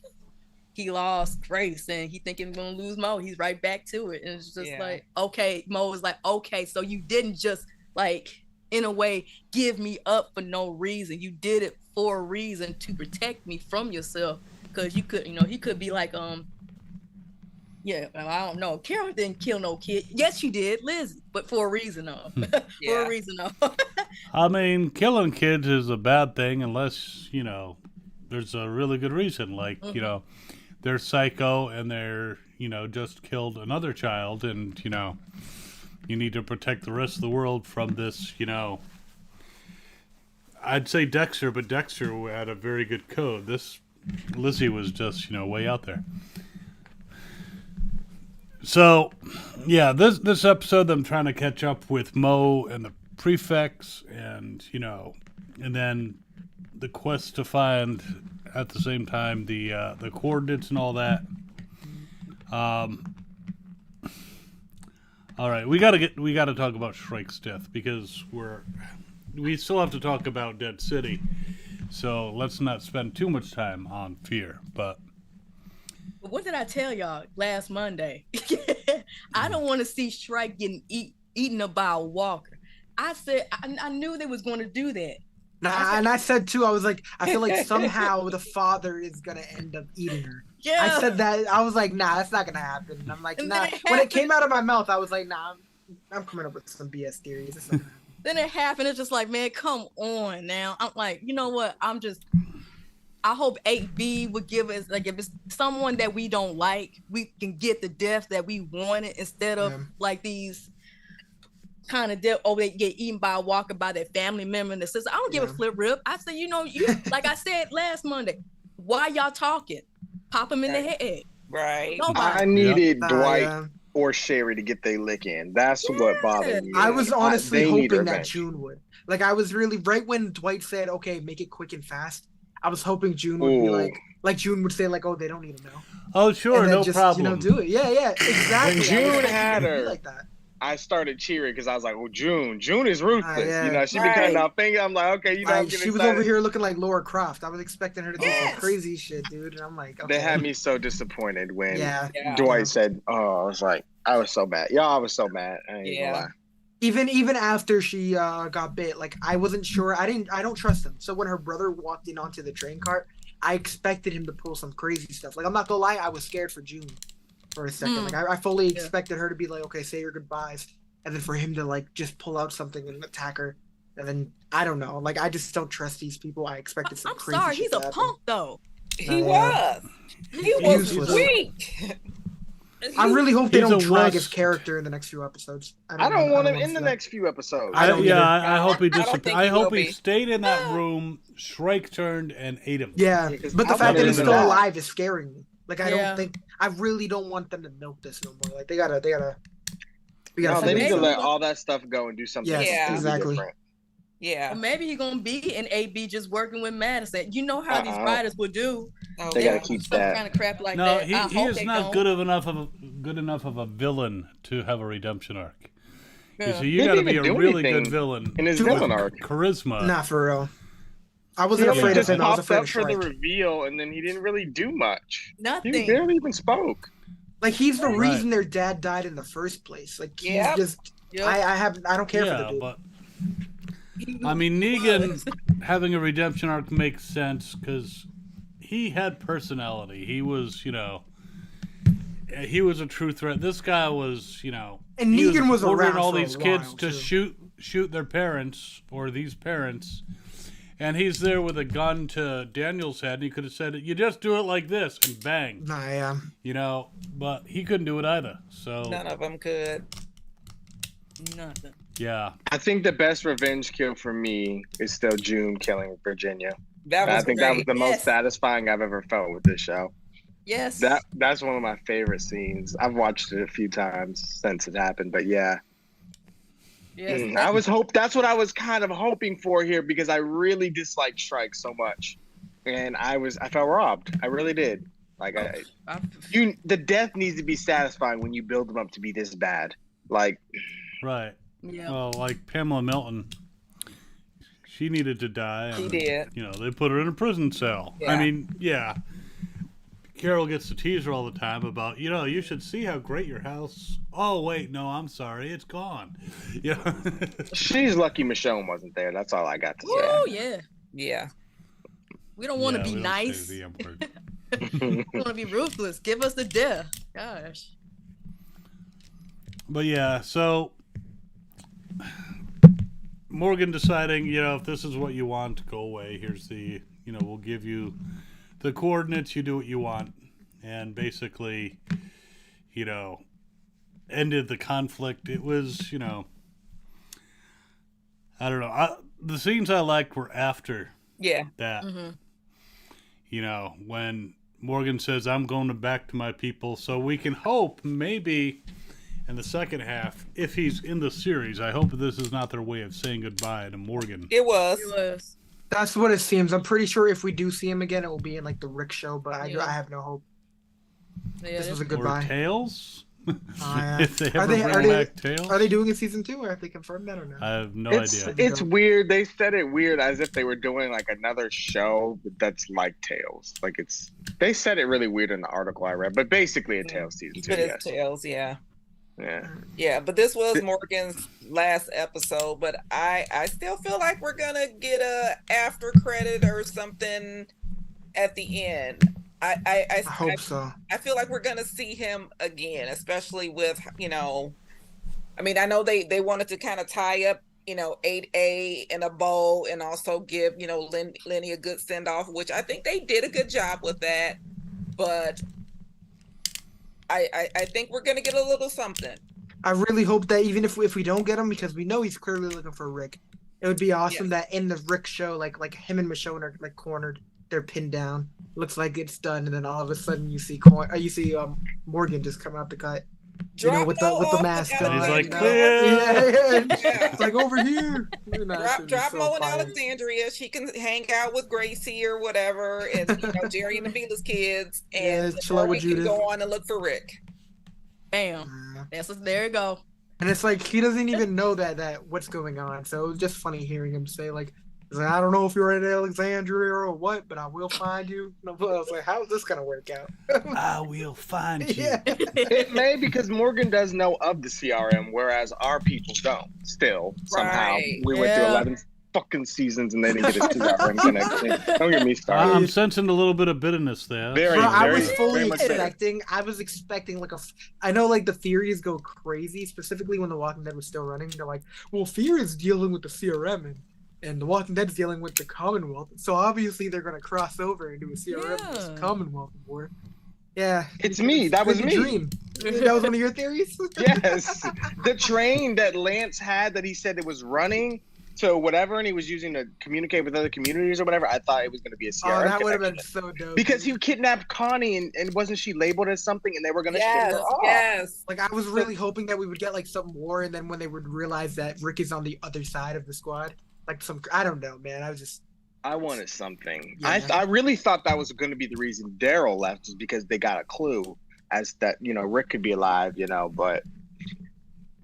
he lost Grace and he thinking he's gonna lose Mo. He's right back to it, and it's just like, okay, Mo was like, okay, so you didn't just like in a way give me up for no reason. You did it for a reason, to protect me from yourself, because you could, he could be like, yeah, I don't know, Carol didn't kill no kid. Yes, you did, Liz, but for a reason, though. For a reason, though. I mean, killing kids is a bad thing unless, there's a really good reason. Like, they're psycho and they're, just killed another child, and, you need to protect the rest of the world from this, I'd say Dexter, but Dexter had a very good code. This Lizzie was just, way out there. So, yeah, this episode I'm trying to catch up with Mo and the prefects, and and then the quest to find at the same time the coordinates and all that. All right, we gotta talk about Shrike's death, because we still have to talk about Dead City. So let's not spend too much time on Fear, but. What did I tell y'all last Monday? I don't want to see Shrike getting eaten up by a walker. I said I knew they was going to do that. And I said too, I was like, I feel like somehow the father is gonna end up eating her. Yeah. I said that. I was like, nah, that's not gonna happen. And I'm like, nah. When it came out of my mouth, I was like, nah, I'm coming up with some BS theories. It's not gonna happen. Then it happened. It's just like, man, come on now. I'm like, you know what? I hope 8B would give us, like, if it's someone that we don't like, we can get the death that we wanted, instead of like these kind of death, they get eaten by a walker by their family member and the sister. I don't give a flip rip. I say, you like I said last Monday, why y'all talking? Pop them in the head. Right. Nobody. I needed Dwight or Sherry to get their lick in. That's what bothered me. I was honestly They need hoping that revenge. June would. Like, I was really, right when Dwight said, okay, make it quick and fast, I was hoping June would be like June would say, like, oh, they don't need to know. Oh, sure, And then no just, problem. do it. Yeah, exactly. When June I was had expecting it to be her, like that. I started cheering because I was like, well, June is ruthless. Yeah. She be cutting off fingers. I'm like, okay, I'm She getting was excited. over here looking like Laura Croft. I was expecting her to do some crazy shit, dude. And I'm like, okay. They had me so disappointed when Yeah. Dwight said, oh, I was so mad. I was so mad. I ain't gonna lie. Even after she got bit, like, I wasn't sure. I don't trust him. So when her brother walked in onto the train cart, I expected him to pull some crazy stuff. Like, I'm not gonna lie, I was scared for June for a second. Like, I fully expected her to be like, okay, say your goodbyes, and then for him to like just pull out something and attack her, and then I don't know. Like, I just don't trust these people. I expected some I'm crazy. sorry, shit he's to a happen. punk though. He was. He was Useless. weak. I really hope they He's don't a drag wuss. his character in the next few episodes. I don't want him in the that. next few episodes. I don't either. I hope he I don't think I he hope will he be. stayed in that room. Shrike turned and ate him. Yeah, because but the I fact that wanted he's him still to die. alive is scaring me. Like, I really don't want them to milk this no more. Like, we gotta. No, they need maybe to let we'll- all that stuff go and do something Yes, completely exactly. different. Yeah. Or maybe he's gonna be in AB just working with Madison. You know how these writers would do. Oh, They gotta keep some that. kind of crap like No, that. he I hope is they not don't. good enough of a villain to have a redemption arc. Yeah. So you They got to didn't be a do really anything good villain in his with villain arc. charisma. Nah, for real. I wasn't He afraid of just him. I was popped afraid up of for the Shrike. reveal, and then he didn't really do much. Nothing. He barely even spoke. Like, he's the Right. reason their dad died in the first place. Like, he's Yep. just. Yep. I don't care for the Yeah, dude. but I mean, Negan having a redemption arc makes sense because he had personality. He was, he was a true threat. This guy was, And he Negan was ordering around all for a these kids while, to too. shoot their parents or these parents, and he's there with a gun to Daniel's head. And he could have said, "You just do it like this," and bang, Nah, yeah. But he couldn't do it either. So none of them could. Nothing. yeah. I think the best revenge kill for me is still June killing Virginia. That was I think that was great. the most Yes. satisfying I've ever felt with this show. Yes. That's one of my favorite scenes. I've watched it a few times since it happened, but yeah. Yes. That's what I was kind of hoping for here, because I really disliked Shrike so much. And I felt robbed. I really did. Like, I- the death needs to be satisfying when you build them up to be this bad. Like, Right. yeah. Well, like Pamela Milton, she needed to die. She And, did. You know, they put her in a prison cell. I Yeah. mean, yeah. Carol gets to tease her all the time about, you know, you should see how great your house. Oh wait, no, I'm sorry, it's gone. Yeah. she's lucky Michonne wasn't there. That's all I got to say. Oh yeah. Yeah. We don't want to Yeah, be we don't say nice. the M word. We want to be ruthless. Give us the death. Gosh. But yeah, so Morgan deciding, you know, if this is what you want, go away. Here's the, you know, we'll give you the coordinates. You do what you want, and basically, you know, ended the conflict. It was, you know, I don't know. The scenes I liked were after Yeah. that. Mm-hmm. You know, when Morgan says, "I'm going back to my people," so we can hope maybe in the second half, if he's in the series, I hope this is not their way of saying goodbye to Morgan. It was. It was. That's what it seems. I'm pretty sure if we do see him again, it will be in like the Rick show. But Yeah. I have no hope. Yeah, This was a Or goodbye. Tails? Yeah. If they Are ever they- bring are they- back Tails? Are they doing a season 2, or have they confirmed that or not? I have no It's idea. it's weird. They said it weird as if they were doing like another show that's like Tales. Like they said it really weird in the article I read, but basically a Tales season 2. But it's Yes. Tails, yeah. Yeah. Yeah, but this was Morgan's last episode, but I still feel like we're gonna get a after credit or something at the end. I hope so. I feel like we're gonna see him again, especially with, you know, I mean, I know they wanted to kind of tie up, you know, 8A in a bow and also give, you know, Lenny a good send off, which I think they did a good job with that. But I think we're gonna get a little something. I really hope that even if we don't get him, because we know he's clearly looking for Rick, it would be awesome that in the Rick show, like him and Michonne are like cornered, they're pinned down, looks like it's done, and then all of a sudden you see Morgan just come out the cut, you know, with the mask Drop on. And he's like, you know? "Clear." Yeah. It's like over here. You know, it's Drop so Mo in fire. Alexandria. She can hang out with Gracie or whatever, and you know, Jerry and the Beatles kids, and Yeah, chill out with Morgan can Judith. go on and look for Rick. Bam. There you go. And it's like he doesn't even know that what's going on. So it was just funny hearing him say like, he's like, I don't know if you're in Alexandria or what, but I will find you. And I was like, how's this gonna work out? I will find you. Yeah. It may, because Morgan does know of the CRM, whereas our people don't. Still, somehow, Right. we went through Yeah. 11 fucking seasons and they didn't get a CRM connection. Don't get me started. I'm sensing a little bit of bitterness there. Very, Bro, I very, was fully very much so. expecting like I know like the theories go crazy, specifically when The Walking Dead was still running. They're like, well, Fear is dealing with the CRM and The Walking Dead's dealing with the Commonwealth. So obviously they're gonna cross over and do a CRM versus Yeah. Commonwealth war. Yeah. It's me. That was Good me. dream. That was one of your theories? Yes. The train that Lance had that he said it was running to whatever, and he was using to communicate with other communities or whatever, I thought it was going to be a CRM Oh, that would have been connection. so dope. Because he kidnapped Connie, and wasn't she labeled as something, and they were going to ship Yes, her off. yes. Like I was really hoping that we would get like some war, and then when they would realize that Rick is on the other side of the squad, like I don't know, man. I wanted something. Yeah. I really thought that was going to be the reason Daryl left, is because they got a clue as that, you know, Rick could be alive, you know, but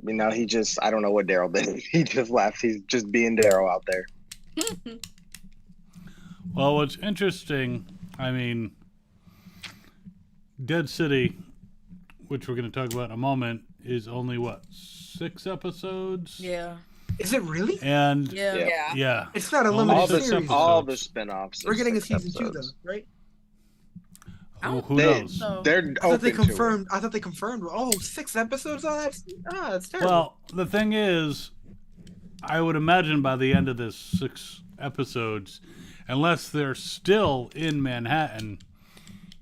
you know, I don't know what Daryl did. He just left. He's just being Daryl out there. Well, what's interesting, I mean, Dead City, which we're going to talk about in a moment, is only, what, 6 episodes? Yeah. Is it really? And, Yeah. Yeah. yeah. It's not a Only limited All the six series. episodes. all the spin-offs. We're getting a 6 season 2 though, episodes. right? Who They- knows? So, They're I thought they open to it. confirmed. I thought they confirmed. Oh, 6 episodes. Oh, that's terrible. Well, the thing is, I would imagine by the end of this 6 episodes, unless they're still in Manhattan,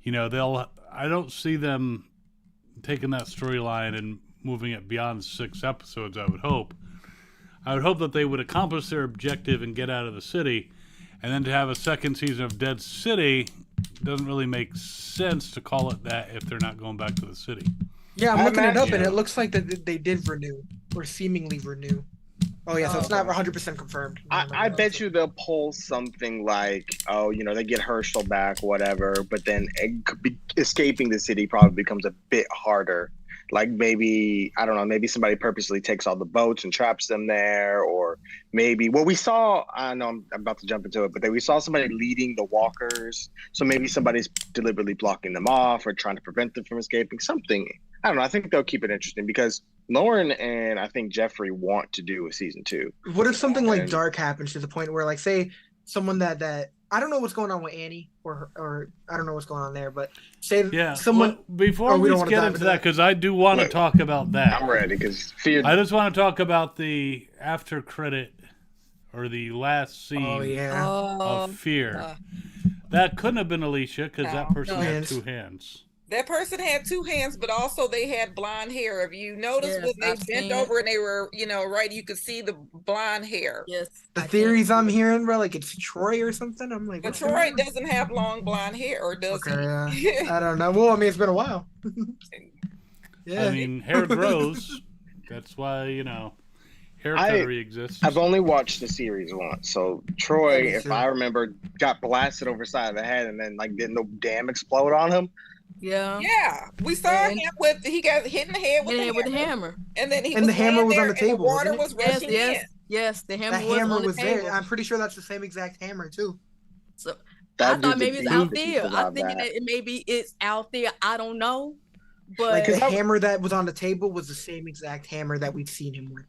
you know, I don't see them taking that storyline and moving it beyond 6 episodes, I would hope. I would hope that they would accomplish their objective and get out of the city, and then to have a second season of Dead City doesn't really make sense to call it that if they're not going back to the city. yeah, I'm I looking it up, imagine- and it looks like that they did renew or seemingly renew. Oh yeah, so it's not Okay. 100% confirmed. I bet you they'll pull something like, oh, they get Herschel back, whatever, but then escaping the city probably becomes a bit harder. Like maybe, I don't know, maybe somebody purposely takes all the boats and traps them there, or maybe, well, we saw, I know I'm about to jump into it, but then we saw somebody leading the walkers. So maybe somebody's deliberately blocking them off or trying to prevent them from escaping, something. I don't know. I think they'll keep it interesting because Lauren and I think Jeffrey want to do a season 2. What if something like And- dark happens to the point where, like, say someone that I don't know what's going on with Annie or I don't know what's going on there, but say Yeah. someone. well, before we we don't wanna get dive into into that, that. because I do want to Look, talk about that. I'm ready because fear. I just want to talk about the after credit or the last scene Oh yeah. of Fear. uh, That couldn't have been Alicia because that No. person No. had Hands. 2 hands. that person had 2 hands, but also they had blonde hair. If you notice Yes, when they I've bent seen over and they were, right, you could see the blonde hair. Yes. The I think- theories I'm hearing, bro, like it's Troy or something. I'm like, But what's going Troy on? doesn't have long blonde hair, or does Okay, he? I don't know. Well, I mean, it's been a while. Yeah. I mean, hair grows. That's why, hair I- cuttery exists. I've only watched the series once, so Troy, Me if too. I remember, got blasted over the side of the head and then like didn't no dam explode on him. Yeah. Yeah, we saw And- him he got hit in the head with, Hit it with the hammer. hammer. And then he And was the hammer laying was on there the and table, water wasn't was it? Yes, rushing yes, in. yes. The hammer That was hammer on the was table. there. I'm pretty sure that's the same exact hammer too. So That I dude's thought a maybe it's beast out if he there. I survived think that. that it maybe it's out there. I don't know, but Like the Because I- hammer that was on the table was the same exact hammer that we've seen him with.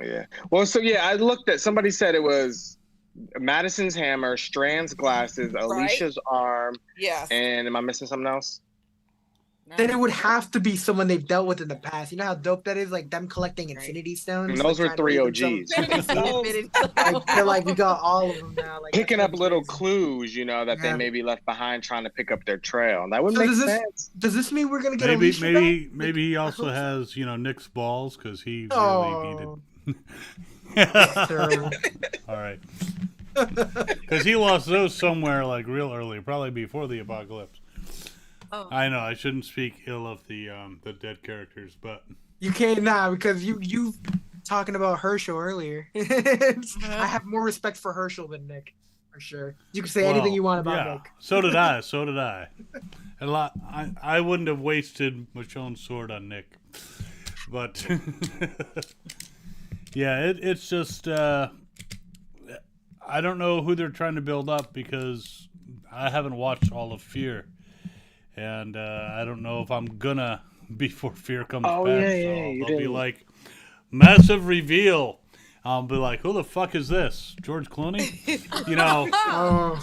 Yeah. Well, so yeah, I looked at somebody said it was Madison's hammer, Strand's glasses, Alicia's arm, Yes. and am I missing something else? Then it would have to be someone they've dealt with in the past. You know how dope that is? Like them collecting Infinity Stones. And those like, were trying to 3 lead OGs. themselves- Like, they're like, we got all of them now. Like Picking that's up little crazy. clues, that they Yeah. maybe left behind trying to pick up their trail. And that would So make does this- sense. Does this mean we're gonna get maybe Alicia back? maybe he I also hope so. has, Nick's balls because he really Oh, needed. terrible. All right. Because he lost those somewhere like real early, probably before the apocalypse. Oh. I know I shouldn't speak ill of the dead characters, but You can't now because you talking about Herschel earlier. I have more respect for Herschel than Nick, for sure. You can say anything well, you want about yeah, Nick. so did I. So did I. A lot. I wouldn't have wasted Michonne's sword on Nick, but yeah, it's just I don't know who they're trying to build up because I haven't watched all of Fear, and I don't know if I'm gonna before Fear comes Oh, back. yeah, so you I'll be didn't. like, massive reveal. I'll be like, who the fuck is this? George Clooney? Oh,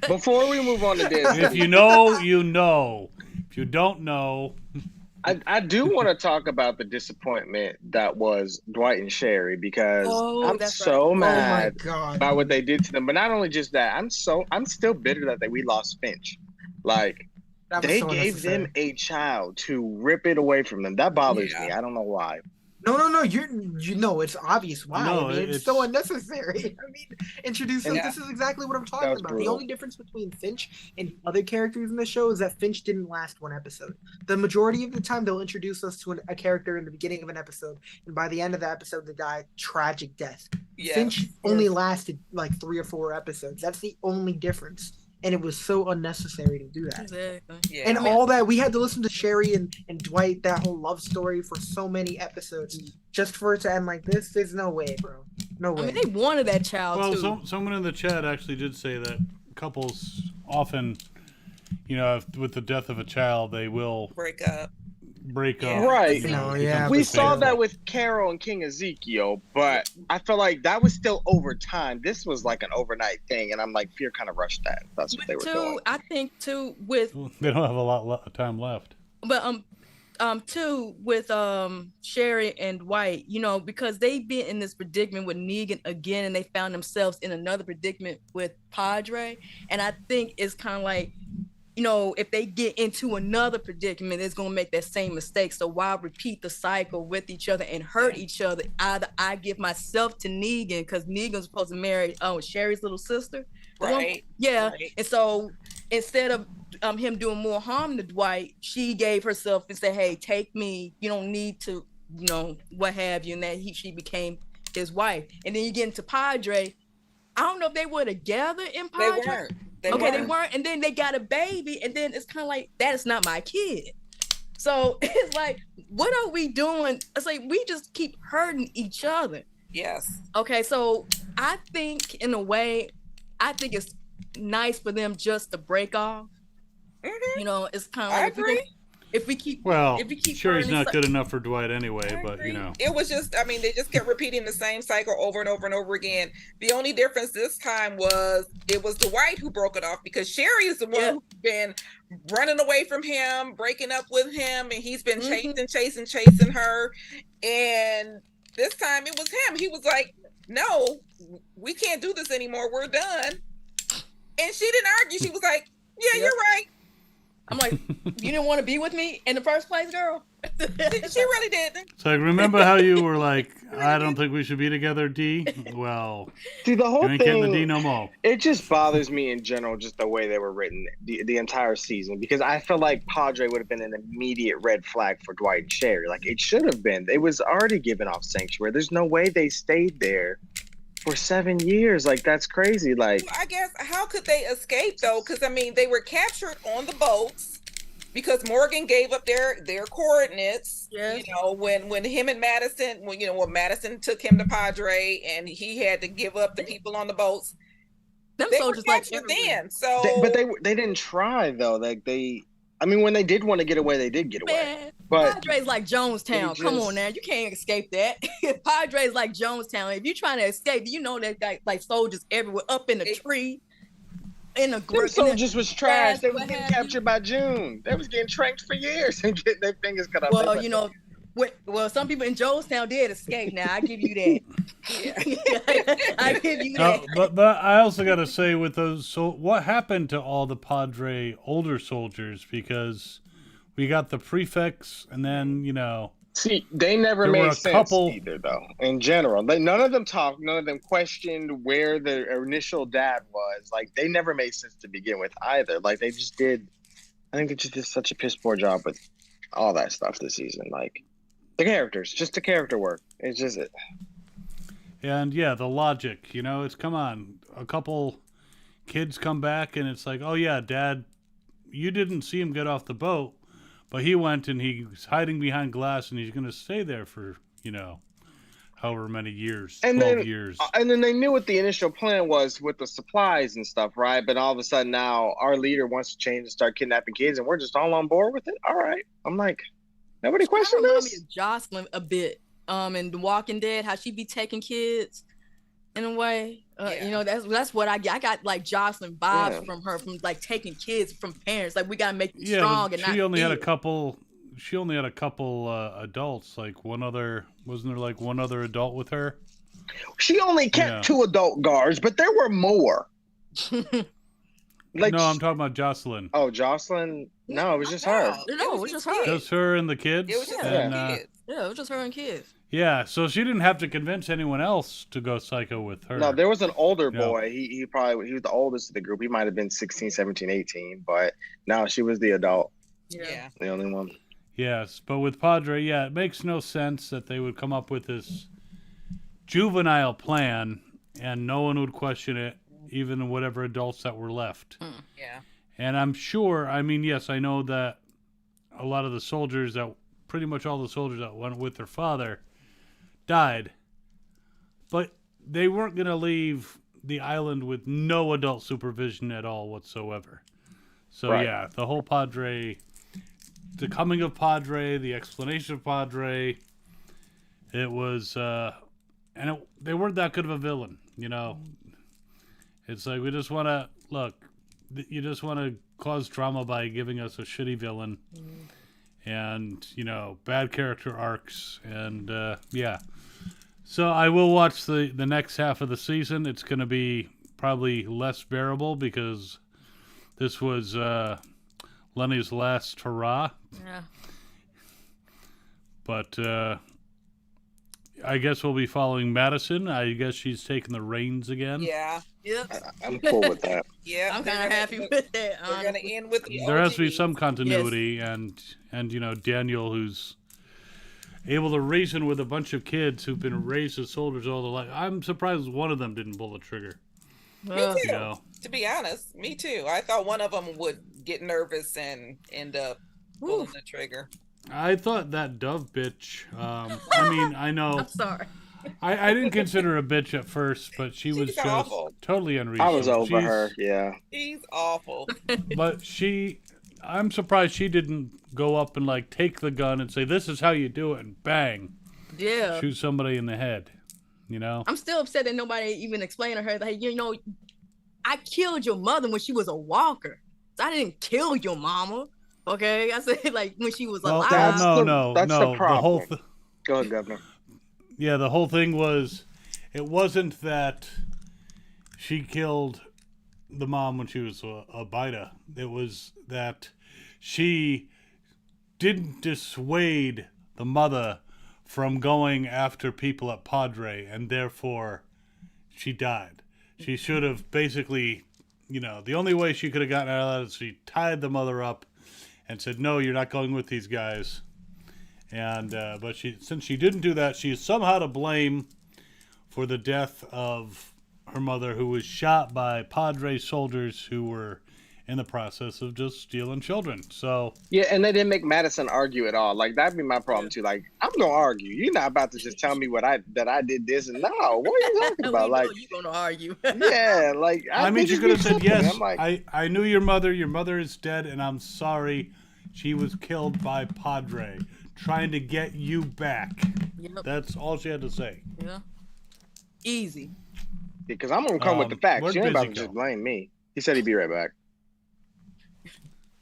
Before we move on to this, If you know, you know. If you don't know, I do want to talk about the disappointment that was Dwight and Sherry because Oh, I'm that's so oh my mad god. about what they did to them. But not only just that, I'm still bitter that we lost Finch. Like That was they so gave them unnecessary. a child to rip it away from them. That bothers me. Yeah. I don't know why. No, you know it's obvious why. No, I mean, it's so unnecessary. I mean, introducing Yeah. this is exactly what I'm That talking was about. The brutal. only difference between Finch and other characters in the show is that Finch didn't last one episode. The majority of the time, they'll introduce us to a character in the beginning of an episode, and by the end of the episode, they die tragic death. Yes. Finch only lasted like 3 or 4 episodes. That's the only difference, and it was so unnecessary to do that. Exactly. Yeah. And all that we had to listen to Sherry and Dwight, that whole love story for so many episodes, just for it to end like this. There's no way, bro. No I way. mean, they wanted that child well, too. someone in the chat actually did say that couples often, with the death of a child, they will break up. break Yeah. up. Right. It Yeah. becomes We a saw thing. that with Carol and King Ezekiel, but I feel like that was still over time. This was like an overnight thing, and I'm like, Fear kind of rushed that. That's what they were doing. Too, I think too with They don't have a lot of time left. but too with Sherry and Dwight, because they've been in this predicament with Negan again, and they found themselves in another predicament with Padre, and I think it's kind of like, if they get into another predicament, it's gonna make that same mistake. So why repeat the cycle with each other and hurt each other? Either I give myself to Negan because Negan's supposed to marry Sherry's little sister. Right. Yeah. Right. And so instead of him doing more harm to Dwight, she gave herself and said, hey, take me. You don't need to what have you, and that she became his wife. And then you get into Padre. I don't know if they were together in They Padre. weren't. They weren't. And then they got a baby, and then it's kind of like, that is not my kid. So it's like, what are we doing? It's like, we just keep hurting each other. Yes. Okay, so I think in a way, it's nice for them just to break off. Mm-hmm. It's kind of I like, agree. If we keep sure, he's not good enough for Dwight anyway, but it was just, I mean, they just kept repeating the same cycle over and over and over again. The only difference this time was it was Dwight who broke it off, because Sherry is the one who's been running away from him, breaking up with him, and he's been chasing her. And this time it was him. He was like, no, we can't do this anymore. We're done. And she didn't argue. She was like, yeah, you're right. I'm like, you didn't want to be with me in the first place, girl? She really didn't. So remember how you were like, I don't think we should be together, D? Well, see, the whole you ain't getting the D no more. It just bothers me in general, just the way they were written the entire season, because I feel like Padre would have been an immediate red flag for Dwight and Sherry. Like, it should have been. It was already given off sanctuary. There's no way they stayed there for 7 years. Like, that's crazy. Like, I guess, how could they escape though? Because I mean, they were captured on the boats because Morgan gave up their coordinates. Yes. When him and Madison, when Madison took him to Padre and he had to give up the people on the boats. Them they soldiers were like captured then. So, but they didn't try though. Like, I mean, when they did want to get away, they did get away. Man, But Padre's like Jonestown. Come on now, you can't escape that. Padre's like Jonestown. If you're trying to escape, you know that like soldiers everywhere, up in the tree, in the them soldiers was trash. They was getting captured by June. They was getting tranked for years and getting their fingers cut off. Well, some people in Jonestown did escape. Now I give you that. I give you that. But I also got to say, with those, so what happened to all the Padre older soldiers? Because we got the prefects, and then see, they never made sense either, though. In general, none of them talked. None of them questioned where the initial dad was. Like, they never made sense to begin with either. Like, they just did. I think they just did such a piss poor job with all that stuff this season. Like, the characters, just the character work. It's just it. And the logic, it's, come on, a couple kids come back and it's like, oh yeah, Dad, you didn't see him get off the boat, but he went and he's hiding behind glass and he's going to stay there for, however many years, 12 years. And then they knew what the initial plan was with the supplies and stuff, right? But all of a sudden now our leader wants to change and start kidnapping kids and we're just all on board with it. All right. I'm like, nobody questioned this? Me of Jocelyn a bit. In The Walking Dead, how she be taking kids in a way. That's what I get. I got like Jocelyn vibes from her, from like taking kids from parents. Like, we gotta make them strong and not. She only had a couple adults. Like, wasn't there like one other adult with her? She only kept 2 adult guards, but there were more. Like, no, I'm talking about Jocelyn. Oh, Jocelyn? No, it was just her. No, it was just her. Just her and the kids. It was just her and kids. Yeah, it was just her and kids. Yeah, so she didn't have to convince anyone else to go psycho with her. No, there was an older boy. He was the oldest of the group. He might have been 16, 17, 18, but no, she was the adult. Yeah. The only one. Yes, but with Padre, it makes no sense that they would come up with this juvenile plan and no one would question it, even whatever adults that were left. Yeah. And I'm sure, I mean, yes, I know that a lot of the soldiers pretty much all the soldiers that went with their father died, but they weren't going to leave the island with no adult supervision at all whatsoever. So the whole Padre, the coming of Padre, the explanation of Padre, it was they weren't that good of a villain. It's like, we just want to you just want to cause drama by giving us a shitty villain. And bad character arcs, and so I will watch the next half of the season. It's going to be probably less bearable because this was Lenny's last hurrah. Yeah. But I guess we'll be following Madison. I guess she's taking the reins again. Yeah. Yep. I'm cool with that. Yeah, I'm kind of happy with that. We're gonna end with the There has to be OG. some continuity, and Daniel, who's able to reason with a bunch of kids who've been raised as soldiers all their life. I'm surprised one of them didn't pull the trigger. Me too. You know? To be honest, me too. I thought one of them would get nervous and end up pulling the trigger. I thought that Dove bitch. I mean, I know. I'm sorry. I didn't consider her a bitch at first, but she's was just awful. totally unreasonable. I was over her. Yeah. She's awful. But I'm surprised she didn't go up and like take the gun and say, "This is how you do it," and bang, Yeah. shoot somebody in the head. You know. I'm still upset that nobody even explained to her that, hey, you know, I killed your mother when she was a walker. So I didn't kill your mama. Okay, I said like when she was alive. That's no, the- no, that's no. the problem. whole Go ahead, Governor. yeah, the whole thing was, it wasn't that she killed the mom when she was a bida. It was that she didn't dissuade the mother from going after people at Padre, and therefore she died. She should have basically, you know, the only way she could have gotten out of that is she tied the mother up and said, "No, you're not going with these guys." And but since she didn't do that, she is somehow to blame for the death of her mother, who was shot by Padre soldiers who were in the process of just stealing children. So Yeah, and they didn't make Madison argue at all. Like that'd be my problem too. Like I'm gonna argue. You're not about to just tell me that I did this and no. What are you talking about? We Like know you're gonna argue. yeah, like I mean, think she it's could have said, simple. "Yes, I'm like, I knew your mother. Your mother is dead, and I'm sorry. She was killed by Padre, trying to get you back." Yep. That's all she had to say. Yeah. Easy. because I'm gonna come with the facts. Where'd You ain't about to Busy just go? blame me. He said he'd be right back.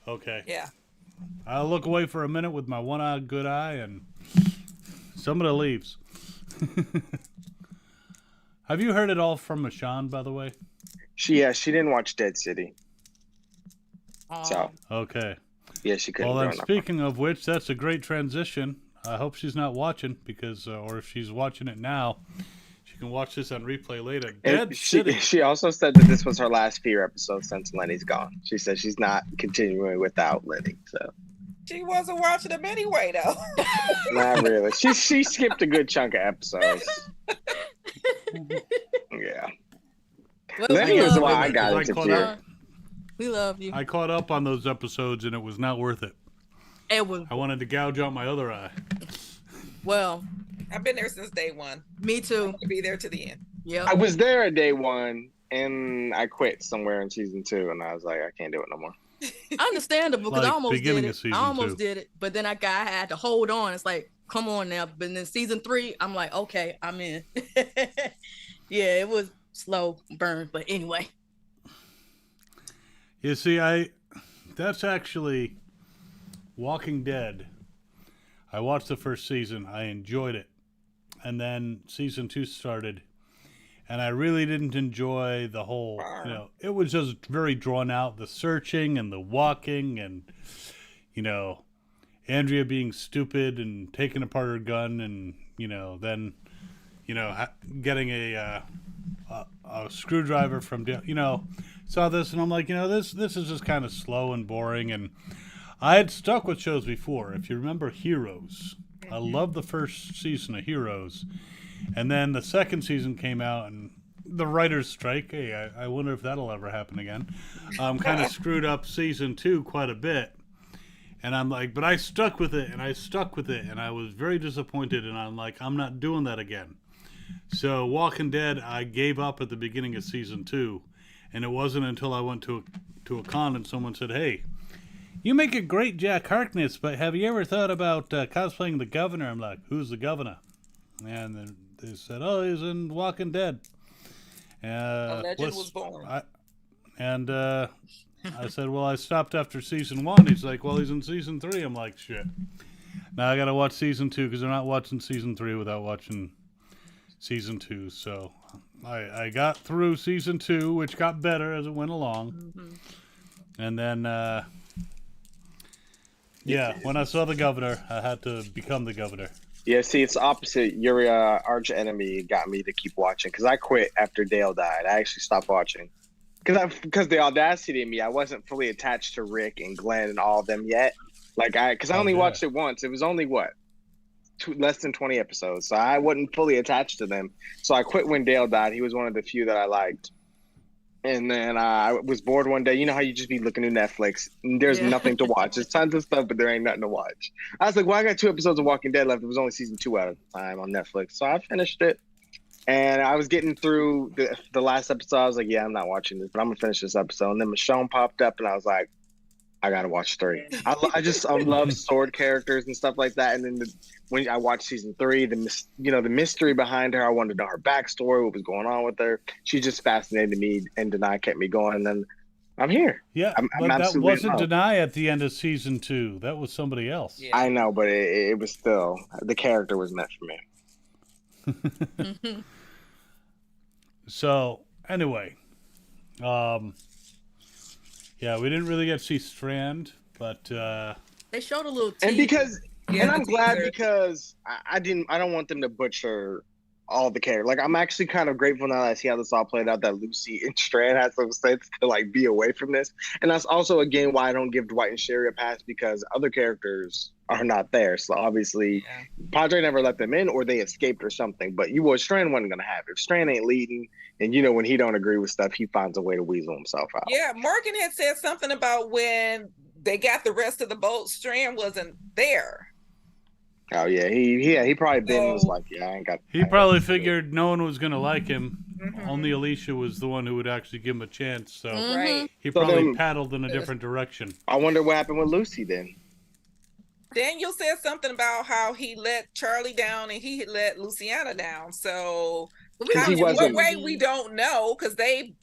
Okay. Yeah. I'll look away for a minute with my one-eyed good eye, and somebody leaves. Have you heard it all from Mashan, by the way? She didn't watch Dead City, so Okay. yeah, she couldn't. Well, then, join up. speaking of which, that's a great transition. I hope she's not watching, because, or if she's watching it now, she can watch this on replay later. And Dead City. she also said that this was her last Fear episode since Lenny's gone. She said she's not continuing without Lenny. So She wasn't watching them anyway, though. not really. She skipped a good chunk of episodes. Yeah. Well, Lenny we was love why you. I got I into caught Fear. up. We love you. I caught up on those episodes, and it was not worth it. It was, I wanted to gouge out my other eye. well, I've been there since day one. me too. I'll be there to the end. Yep. I was there at day one, and I quit somewhere in season 2, and I was like, I can't do it no more. Understandable, because Like I almost beginning did of it. season I almost 2. did it, but then I had to hold on. It's like, come on now. But then season 3, I'm like, okay, I'm in. Yeah, it was slow burn, but anyway. You see, that's actually Walking Dead. I watched the first season. I enjoyed it. And then season 2 started. And I really didn't enjoy the whole, it was just very drawn out. The searching and the walking and, Andrea being stupid and taking apart her gun and, then, getting a screwdriver from, saw this and I'm like, this is just kind of slow and boring. And I had stuck with shows before. If you remember Heroes, I loved the first season of Heroes. And then the second season came out, and the writer's strike, hey, I wonder if that'll ever happen again, kind of screwed up season 2 quite a bit. And I'm like, but I stuck with it, and I was very disappointed, and I'm like, I'm not doing that again. So Walking Dead, I gave up at the beginning of season 2, and it wasn't until I went to a con and someone said, hey, you make a great Jack Harkness, but have you ever thought about cosplaying the governor? I'm like, who's the governor? And then they said, oh, he's in Walking Dead. A legend was born. I said, well, I stopped after season 1. He's like, well, he's in season 3. I'm like, shit. Now I got to watch season 2 because they're not watching season 3 without watching season 2. So I got through season 2, which got better as it went along. Mm-hmm. And then, when I saw the governor, I had to become the governor. Yeah, see, it's opposite. Your arch enemy got me to keep watching because I quit after Dale died. I actually stopped watching because the audacity in me, I wasn't fully attached to Rick and Glenn and all of them yet. Like because I only watched it once. It was only less than 20 episodes, so I wasn't fully attached to them. So I quit when Dale died. He was one of the few that I liked. And then I was bored one day. You know how you just be looking at Netflix and there's nothing to watch. There's tons of stuff, but there ain't nothing to watch. I was like, well, I got 2 episodes of Walking Dead left. It was only season 2 out of the time on Netflix. So I finished it. And I was getting through the last episode. I was like, yeah, I'm not watching this, but I'm going to finish this episode. And then Michonne popped up and I was like, I got to watch 3. I love sword characters and stuff like that. And then when I watched season 3, the mystery behind her, I wanted to know her backstory, what was going on with her. She just fascinated me, and Denai kept me going. And then I'm here. Yeah, I'm but that wasn't Denai at the end of season 2. That was somebody else. Yeah. I know, but it was still, the character was meant for me. So, anyway, yeah, we didn't really get to see Strand, but They showed a little teaser. And because, Yeah, and the I'm glad teaser. because I don't want them to butcher all the characters. Like, I'm actually kind of grateful now that I see how this all played out, that Lucy and Strand had some sense to like be away from this. And that's also again why I don't give Dwight and Sherry a pass, because other characters are not there. So obviously Padre never let them in, or they escaped or something. But Strand wasn't gonna have it. If Strand ain't leading, and when he don't agree with stuff, he finds a way to weasel himself out. Yeah, Morgan had said something about when they got the rest of the boat, Strand wasn't there. Oh yeah, he probably been was like, yeah, I ain't got. he probably figured no one was going to like him. Mhm. Only Alicia was the one who would actually give him a chance. So Right. he So probably then- paddled in a different direction. I wonder what happened with Lucy then. Daniel said something about how he let Charlie down and he let Luciana down. So Because he in wasn't- what way we don't know, because they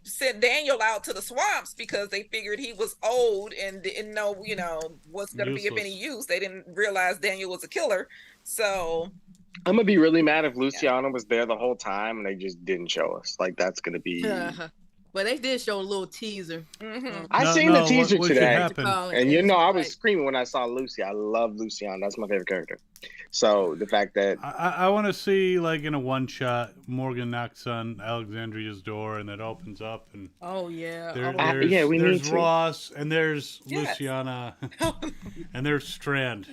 sent Daniel out to the swamps because they figured he was old and didn't know, what's going to be of Useless. any use. They didn't realize Daniel was a killer. So I'm gonna be really mad if Luciana was there the whole time and they just didn't show us. Like, that's gonna be. But they did show a little teaser. mhm. I seen the teaser what should today, happen? and I was screaming when I saw Lucy. I love Luciana. That's my favorite character. So the fact that I want to see, like, in a one-shot, Morgan knocks on Alexandria's door, and it opens up, and Oh yeah. there's, yeah, we need there's to. Ross, and there's Yes. Luciana, and there's Strand.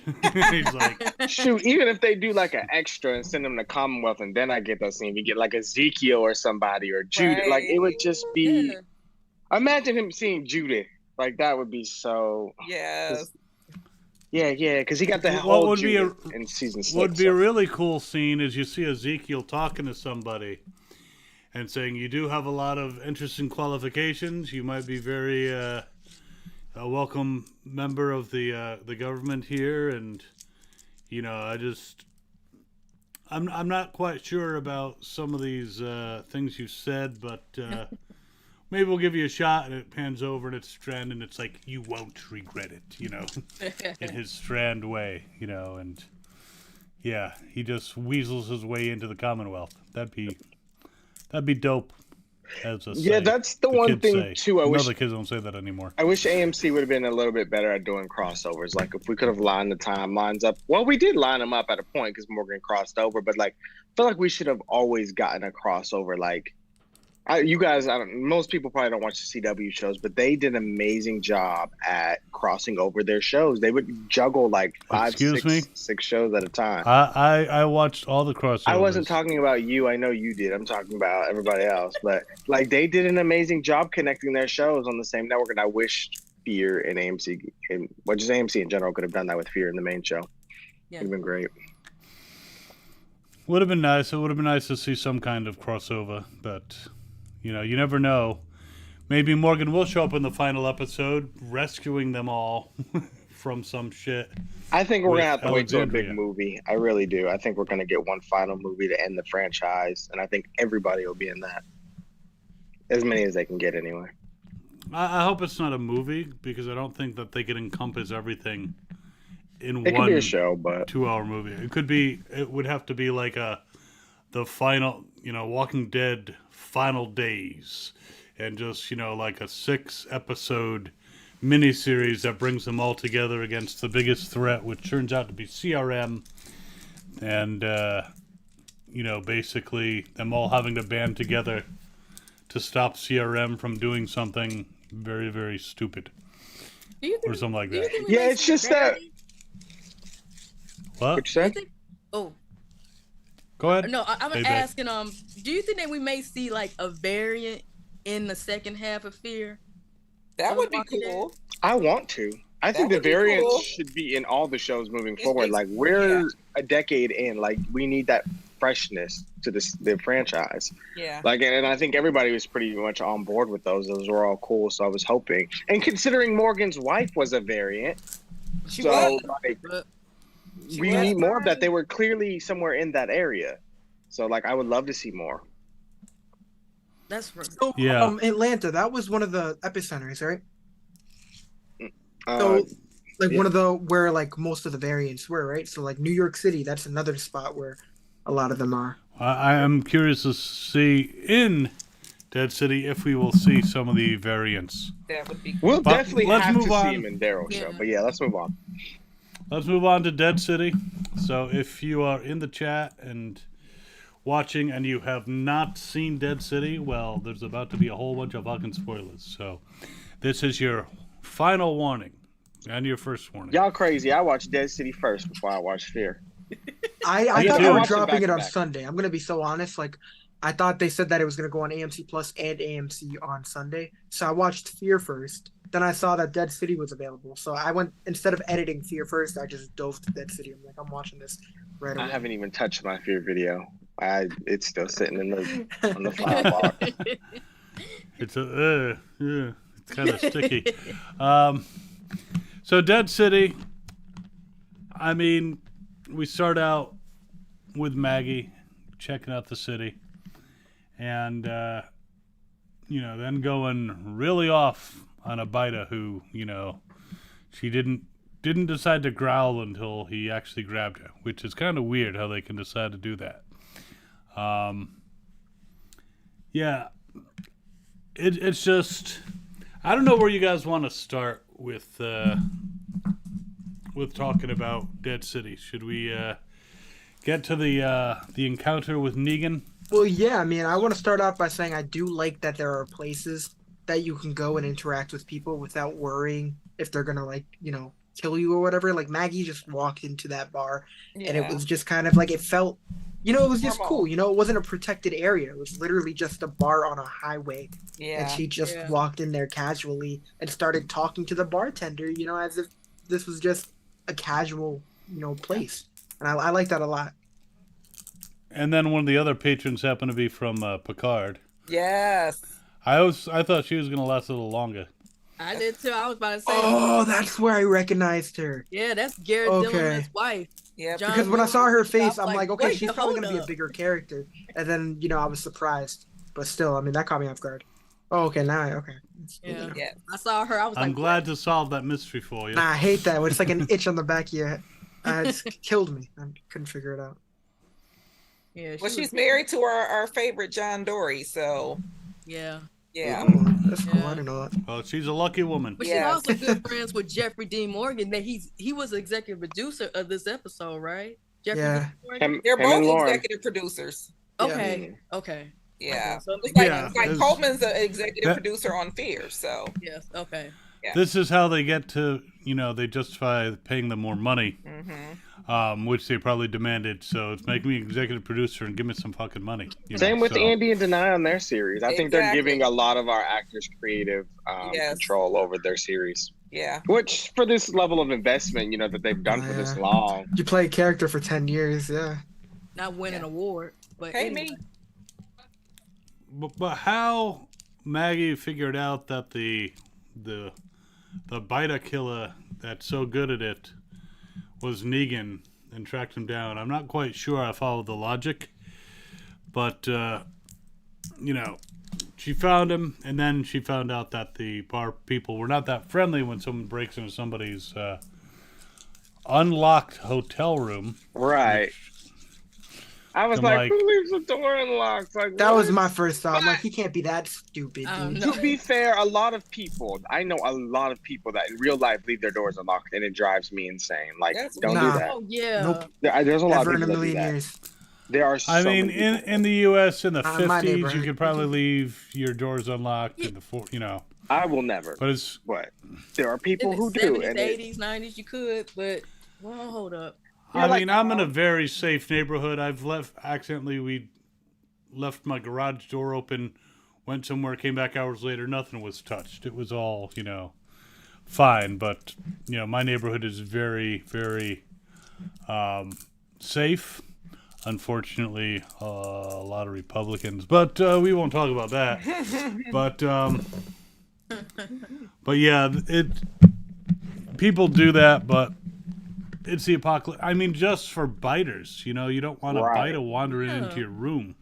He's like, shoot, even if they do like an extra and send them to Commonwealth, and then I get that scene, we get like Ezekiel or somebody or Judah. Like, it would just be. Yeah. Imagine him seeing Judith. Like, that would be so. Yes. Yeah, because he got the What whole would be a- Judith in season 6. would be a really cool scene is you see Ezekiel talking to somebody and saying, you do have a lot of interesting qualifications. You might be very a welcome member of the government here, and I'm not quite sure about some of these things you said, but maybe we'll give you a shot. And it pans over and it's Strand, and it's like, you won't regret it, in his Strand way, and yeah, he just weasels his way into the Commonwealth. That'd be dope. As a Yeah, sight, that's the one kids thing say. too. I know wish the kids don't say that anymore. I wish AMC would have been a little bit better at doing crossovers. Like, if we could have lined the timelines up. Well, we did line them up at a point because Morgan crossed over, but like, I feel like we should have always gotten a crossover. Like, most people probably don't watch the CW shows, but they did an amazing job at crossing over their shows. They would juggle like six shows at a time. I watched all the crossovers. I wasn't talking about you. I know you did. I'm talking about everybody else. But like, they did an amazing job connecting their shows on the same network, and I wish Fear and AMC, just AMC in general, could have done that with Fear in the main show. Yeah. It'd have been great. Would have been nice. It would have been nice to see some kind of crossover, but you never know. Maybe Morgan will show up in the final episode, rescuing them all from some shit. I think we're With gonna have to wait till a Alexandria. big movie. I really do. I think we're gonna get one final movie to end the franchise, and I think everybody will be in that. As many as they can get, anyway. I hope it's not a movie, because I don't think that they can encompass everything in It could one be a show, but 2-hour movie. It would have to be like the final, Walking Dead final days, and just, like a 6-episode miniseries that brings them all together against the biggest threat, which turns out to be CRM, and basically them all having to band together to stop CRM from doing something very, very stupid Do you or think, something like do you that. think we Yeah, may it's see just that. Barry? What? What you Do you said? think, Oh Go ahead. no, I'm Hey, babe. asking. Do you think that we may see like a variant in the second half of Fear? That Of would be Walking Dead? cool. I want to. I think the would be variants cool. should be in all the shows moving It's- forward. it's- Like we're a decade in. Like we need that freshness to the franchise. Yeah. Like, and I think everybody was pretty much on board with those. Those were all cool. So I was hoping. And considering Morgan's wife was a variant, She so was. like But She we was need more of that. fine. They were clearly somewhere in that area. So like I would love to see more. that's right. So, Yeah. Atlanta, that was one of the epicenters, right? Uh, So, like yeah. one of the where like most of the variants were, right? So like New York City, that's another spot where a lot of them are. I am curious to see in Dead City if we will see some of the variants. That would be cool. we'll But definitely let's have to move on. see him in Daryl's show. Yeah. But yeah, let's move on. Let's move on to Dead City. So if you are in the chat and watching and you have not seen Dead City, well, there's about to be a whole bunch of fucking spoilers. So this is your final warning and your first warning. Y'all crazy. I watched Dead City first before I watched Fear. I Me thought too. they were Watch it dropping it on back-to-back. Sunday. I'm gonna be so honest. Like, I thought they said that it was gonna go on AMC Plus and AMC on Sunday. So I watched Fear first. Then I saw that Dead City was available. So I went instead of editing Fear first, I just dove to Dead City. I'm like, I'm watching this right I away. haven't even touched my Fear video. It's still sitting in the on the file box. It's it's kind of sticky. So Dead City. I mean, we start out with Maggie checking out the city, and then going really off on Abida, who she didn't decide to growl until he actually grabbed her, which is kind of weird how they can decide to do that. Yeah, it's just I don't know where you guys want to start with talking about Dead City. Should we get to the encounter with Negan? Well, yeah, I mean, I want to start off by saying I do like that there are places that you can go and interact with people without worrying if they're gonna kill you or whatever. Like Maggie just walked into that bar and it was just kind of like it felt, it was just Normal. cool. It wasn't a protected area. It was literally just a bar on a highway, and Yeah. she just Yeah. walked in there casually and started talking to the bartender. As if this was just a casual, place. And I like that a lot. And then one of the other patrons happened to be from Picard. Yes. I thought she was gonna last a little longer. I did too. I was about to say. Oh, that's where I recognized her. Yeah, that's Garrett Okay. Dillon's wife. Yeah. John Because when I saw her face, I was I'm like, like, okay, wait, she's probably hold gonna be a up. bigger character. And then, I was surprised. But still, I mean, that caught me off guard. Oh, okay, okay. Yeah. Yeah. I saw her. I was I'm like, glad to solve that mystery for you. Nah, I hate that. It's like an itch on the back of your head. It's killed me. I couldn't figure it out. Yeah, Well, she's married to our favorite John Dory, so Yeah, yeah. Oh, that's cool. Yeah. I didn't know that. Well, she's a lucky woman. but Yes. she's also good friends with Jeffrey Dean Morgan. That he was the executive producer of this episode, right? Jeffrey Yeah. Dean Morgan. They're Him and both Lauren. executive producers. Okay, okay, Yeah. So It's like, Yeah, it's like it's- Coleman's an executive that- producer on Fear, so yes, okay. This is how they get to, they justify paying them more money, which they probably demanded. So it's make me executive producer and give me some fucking money. Same with so. Andy and Denai on their series. I think they're Exactly. giving a lot of our actors creative Yes. control over their series. yeah. Which, for this level of investment, that they've done for this Yeah. long. You play a character for 10 years, yeah. Not winning an award, but Hey, anyway. me. But how Maggie figured out that the Bida killer that's so good at it was Negan and tracked him down. I'm not quite sure I followed the logic, but she found him, and then she found out that the bar people were not that friendly when someone breaks into somebody's unlocked hotel room. Right. I was I'm like, like- who leaves the door unlocked? Like, That what? was my first thought. I'm like, he can't be that stupid, I don't dude. know. To be fair, a lot of people, I know a lot of people that in real life leave their doors unlocked, and it drives me insane. Like, That's- don't Nah. do that. Oh yeah. Nope. There's a lot Never of in a people that do million that. years. There are so I mean, many people. in the U.S. in the Not in my 50s, you neighborhood. could probably leave your doors unlocked in the I will never. But it's But there are In people the who do. 70s, And it, 80s, 90s, you could, but well, hold up. I mean, I'm in a very safe neighborhood. We left my garage door open, went somewhere, came back hours later, nothing was touched. It was all, fine. But, my neighborhood is very, very safe. Unfortunately, a lot of Republicans, but we won't talk about that. But yeah, people do that, but it's the apocalypse. I mean, just for biters, you don't want a biter wandering into your room.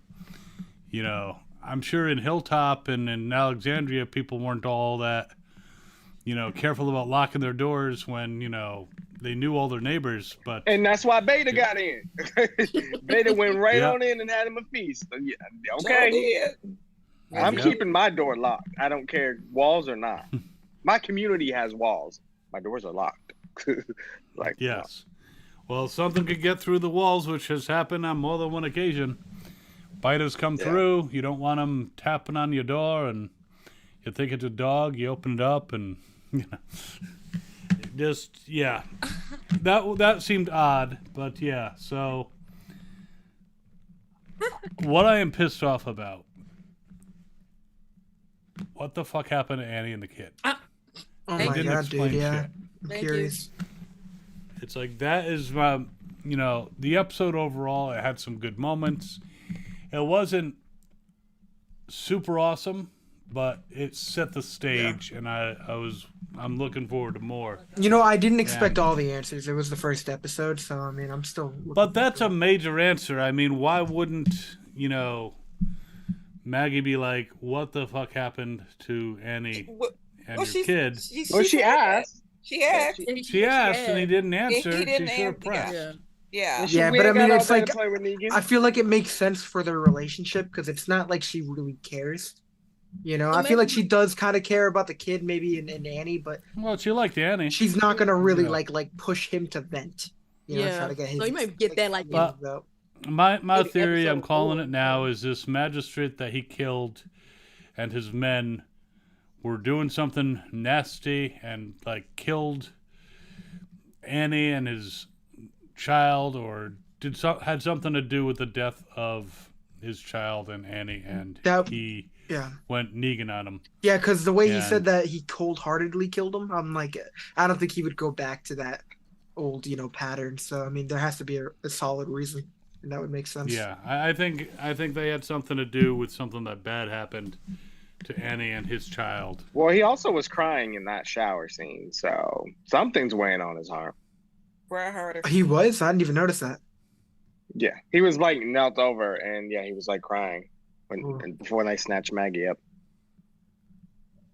I'm sure in Hilltop and in Alexandria, people weren't all that, careful about locking their doors when, they knew all their neighbors. And that's why Beta got in. Beta went right on in and had him a feast. Yeah, okay. I'm keeping my door locked. I don't care, walls or not. My community has walls. My doors are locked. Yes. Well, something could get through the walls, which has happened on more than one occasion. Biters come through. You don't want them tapping on your door, and you think it's a dog. You open it up, and that seemed odd, but yeah. So, what I am pissed off about. What the fuck happened to Annie and the kid? Oh my god, dude! Yeah, I'm curious. It's like that is my, the episode overall. It had some good moments. It wasn't super awesome, but it set the stage, and I'm looking forward to more. I didn't expect all the answers. It was the first episode, so I mean, I'm still. But that's a major answer. I mean, why wouldn't Maggie be like, "What the fuck happened to Annie and your kid?" She asked. She asked. She asked, and he didn't answer. He didn't She should have answer. pressed. Yeah. But I mean, it's like play with Negan. I feel like it makes sense for their relationship because it's not like she really cares. I feel like she does kind of care about the kid, maybe in Annie, but she liked Annie. she's not gonna really like push him to vent. Try to get his. So you might get that like. My theory, I'm calling it now, is this magistrate that he killed and his men were doing something nasty and killed Annie and his child, or had something to do with the death of his child and Annie, and he went Negan on him. Yeah, because the way he said that he cold-heartedly killed him, I'm like, I don't think he would go back to that old pattern. So I mean, there has to be a solid reason. And that would make sense. Yeah, I think they had something to do with something that bad happened to Annie and his child. Well, he also was crying in that shower scene, so something's weighing on his heart. Where I heard it. He was? I didn't even notice that. Yeah, he was knelt over, and he was crying before they snatched Maggie up.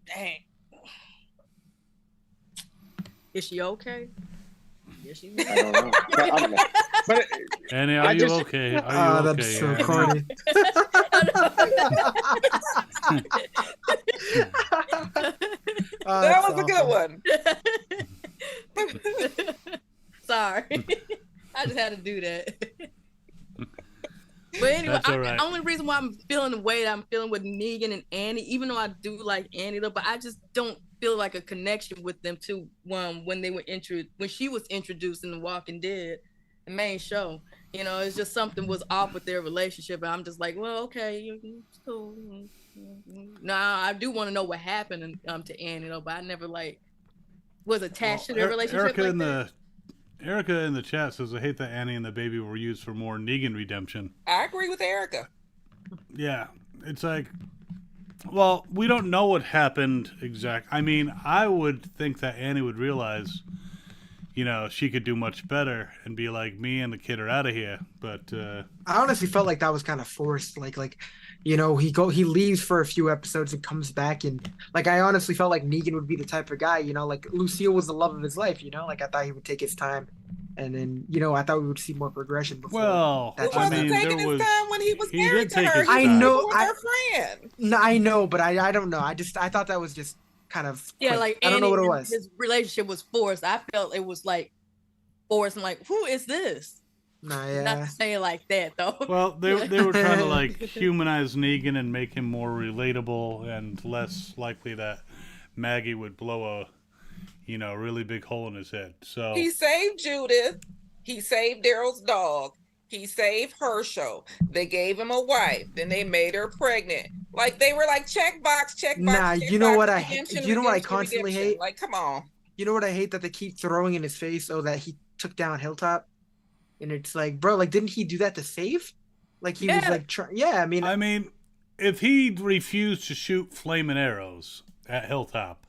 Dang. Is she okay? Yes, she is. I don't know. But Annie, are you okay? Are you okay? That's so corny. That was a good one. Sorry. I just had to do that. But anyway, That's all right. the only reason why I'm feeling the way that I'm feeling with Negan and Annie, even though I do like Annie though, but I just don't feel like a connection with them too. When she was introduced in The Walking Dead, the main show, it's just something was off with their relationship, and I'm just like, well, okay, it's cool. Nah, I do want to know what happened to Annie though, but I never was attached to their relationship. Erica in the chat says, I hate that Annie and the baby were used for more Negan redemption. I agree with Erica. Yeah. It's like, well, we don't know what happened exactly. I mean, I would think that Annie would realize, she could do much better and be like, me and the kid are out of here. But I honestly felt like that was kind of forced. He leaves for a few episodes and comes back, and I honestly felt like Negan would be the type of guy, Lucille was the love of his life, I thought he would take his time, and then I thought we would see more progression before. Well, He wasn't taking his time when he was married to her. I know, her friend. No, I know, but I don't know. I thought that was just kind of quick. I don't know what it was. His relationship was forced. I felt it was forced, and who is this? Nah, yeah. Not to say it like that though. Well, they were trying to humanize Negan and make him more relatable and less likely that Maggie would blow a really big hole in his head. So he saved Judith. He saved Daryl's dog. He saved Herschel. They gave him a wife. Then they made her pregnant. Like they were like checkbox, checkbox. Nah, checkbox, you know what redemption, you know what I redemption, constantly redemption. hate? Like, come on. You know what I hate that they keep throwing in his face? Oh, that he took down Hilltop, and it's like, bro, like, didn't he do that to save? Like he was Yeah. like, yeah. I mean, if he refused to shoot flaming arrows at Hilltop,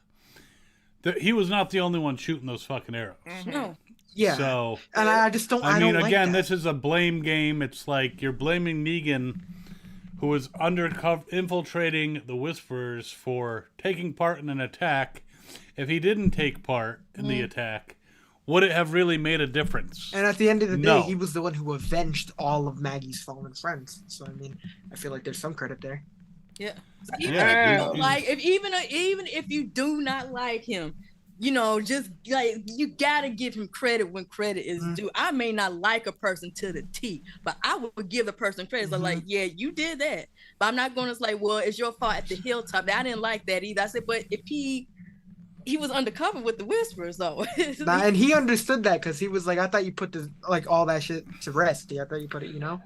he was not the only one shooting those fucking arrows. No. yeah. So, And I just don't. I I mean, don't again, like that. this is a blame game. It's like you're blaming Negan, who was undercover infiltrating the Whisperers, for taking part in an attack. If he didn't take part in the attack, would it have really made a difference? And at the end of the day, No. he was the one who avenged all of Maggie's fallen friends. So I mean, I feel like there's some credit there. Yeah. So even Yeah. if you don't like, even if you do not like him, you know, just like you gotta give him credit when credit is due. I may not like a person to the T, but I would give the person credit. So like, yeah, you did that, but I'm not gonna like, well, it's your fault at the Hilltop. I didn't like that either. I said, but if he was undercover with the Whisperers though. Nah, and he understood that because he was like, I thought you put the like all that shit to rest. I thought you put it, you know.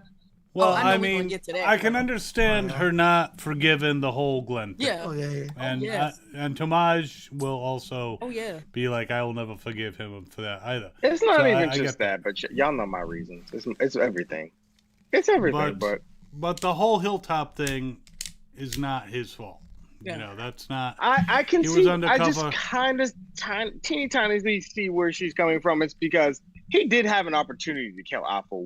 Well, I know I we're gonna mean, get to that, I can but- understand her not forgiving the whole Glenn thing. Yeah. Oh yeah. And yes. and Tomaj will also Oh yeah. be like, I will never forgive him for that either. It's not So even I just get that, but y'all know my reasons. It's everything. It's everything, but But the whole Hilltop thing is not his fault. Yeah. You know, that's not. I can He was see. I undercover. just kind of teeny tiny see where she's coming from. It's because he did have an opportunity to kill Alpha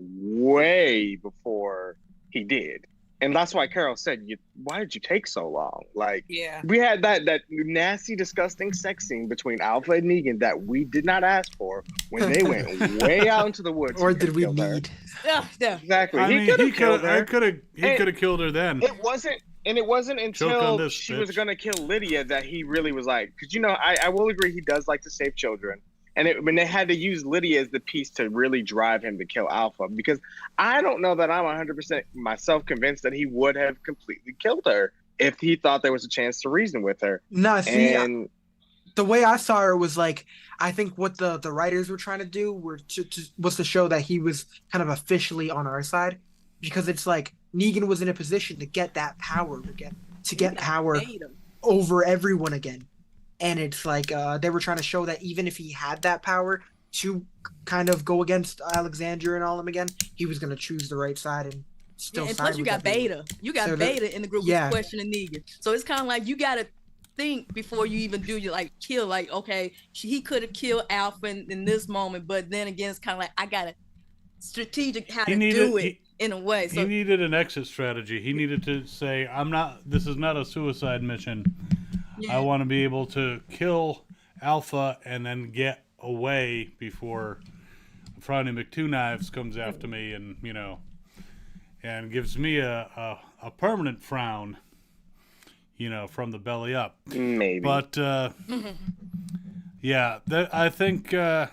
way before he did, and that's why Carol said, "Why did you take so long?" Like, Yeah. we had that nasty, disgusting sex scene between Alpha and Negan that we did not ask for when they went way out into the woods. Or He did we killed her. need? Yeah. Yeah. Exactly. I mean, could he have killed her. he could have killed her then. It wasn't Choke on until this, she was bitch. gonna kill Lydia that he really was like, because I will agree he does like to save children, and when they had to use Lydia as the piece to really drive him to kill Alpha, because I don't know that I'm 100% myself convinced that he would have completely killed her if he thought there was a chance to reason with her. Nah, see, And the way I saw her was like, I think what the writers were trying to do was to show that he was kind of officially on our side, because it's like Negan was in a position to get that power to get power Hate him. over everyone again, and it's like they were trying to show that even if he had that power to kind of go against Alexandria and all them again, he was going to choose the right side and still. Yeah, and side plus you with got everyone. Beta. You got So Beta in the group yeah. who's questioning Negan. So it's kind of like you got to think before you even do you like kill. Like, okay, he could have killed Alpha in this moment, but then again, it's kind of like I got to strategic how He to needed- do it he- in a way. He So needed an exit strategy. He needed to say, this is not a suicide mission. yeah. I want to be able to kill Alpha and then get away before Frowny McTwo-Knives comes after me and, and gives me a permanent frown, from the belly up. maybe. But, yeah, I think, and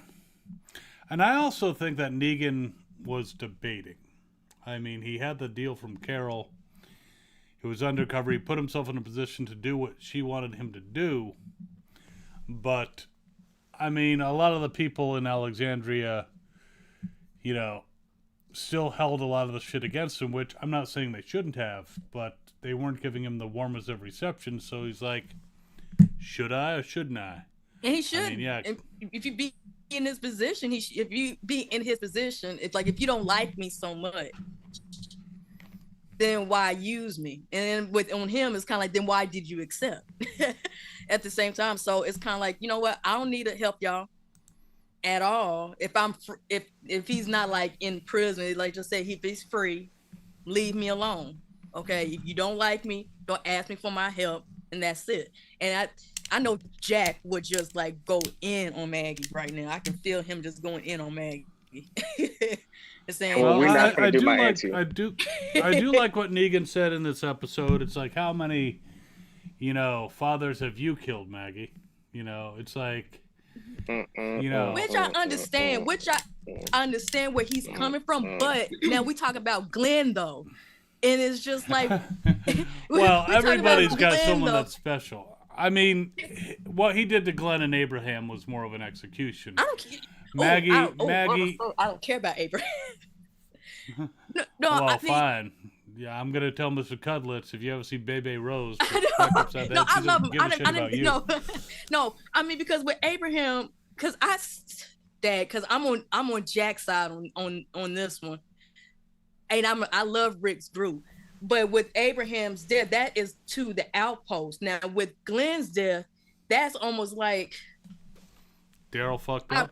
I also think that Negan was debating. I mean, he had the deal from Carol. He was undercover. He put himself in a position to do what she wanted him to do. But, I mean, a lot of the people in Alexandria, still held a lot of the shit against him, which I'm not saying they shouldn't have, but they weren't giving him the warmest of reception. So he's like, should I or shouldn't I? And he should. mean, yeah. If you be in his position, if you be in his position, it's like if you don't like me so much, then why use me? And then on him, it's kind of like, then why did you accept? At the same time, so it's kind of like, you know what? I don't need to help y'all at all. If he's not like in prison, like just say if he's free, leave me alone. Okay, if you don't like me, don't ask me for my help, and that's it. And I know Jack would just like go in on Maggie right now. I can feel him just going in on Maggie. Saying, Well, we're not I gonna do do my like anti. I do like what Negan said in this episode. It's like, how many, fathers have you killed, Maggie? It's like, which I understand, I understand where he's coming from, but now we talk about Glenn though, and it's just like, well, we talk about everybody's got Glenn, someone though. that's special. I mean, what he did to Glenn and Abraham was more of an execution. I don't care. Maggie, I don't care about Abraham. no, well, I mean, fine. Yeah, I'm gonna tell Mr. Cudlitz if you ever see Bebe Rose. I love him. No, no. I mean, because with Abraham, because I'm on Jack's side on this one, and I love Rick's group, but with Abraham's death, that is to the outpost. Now with Glenn's death, that's almost like Daryl fucked up.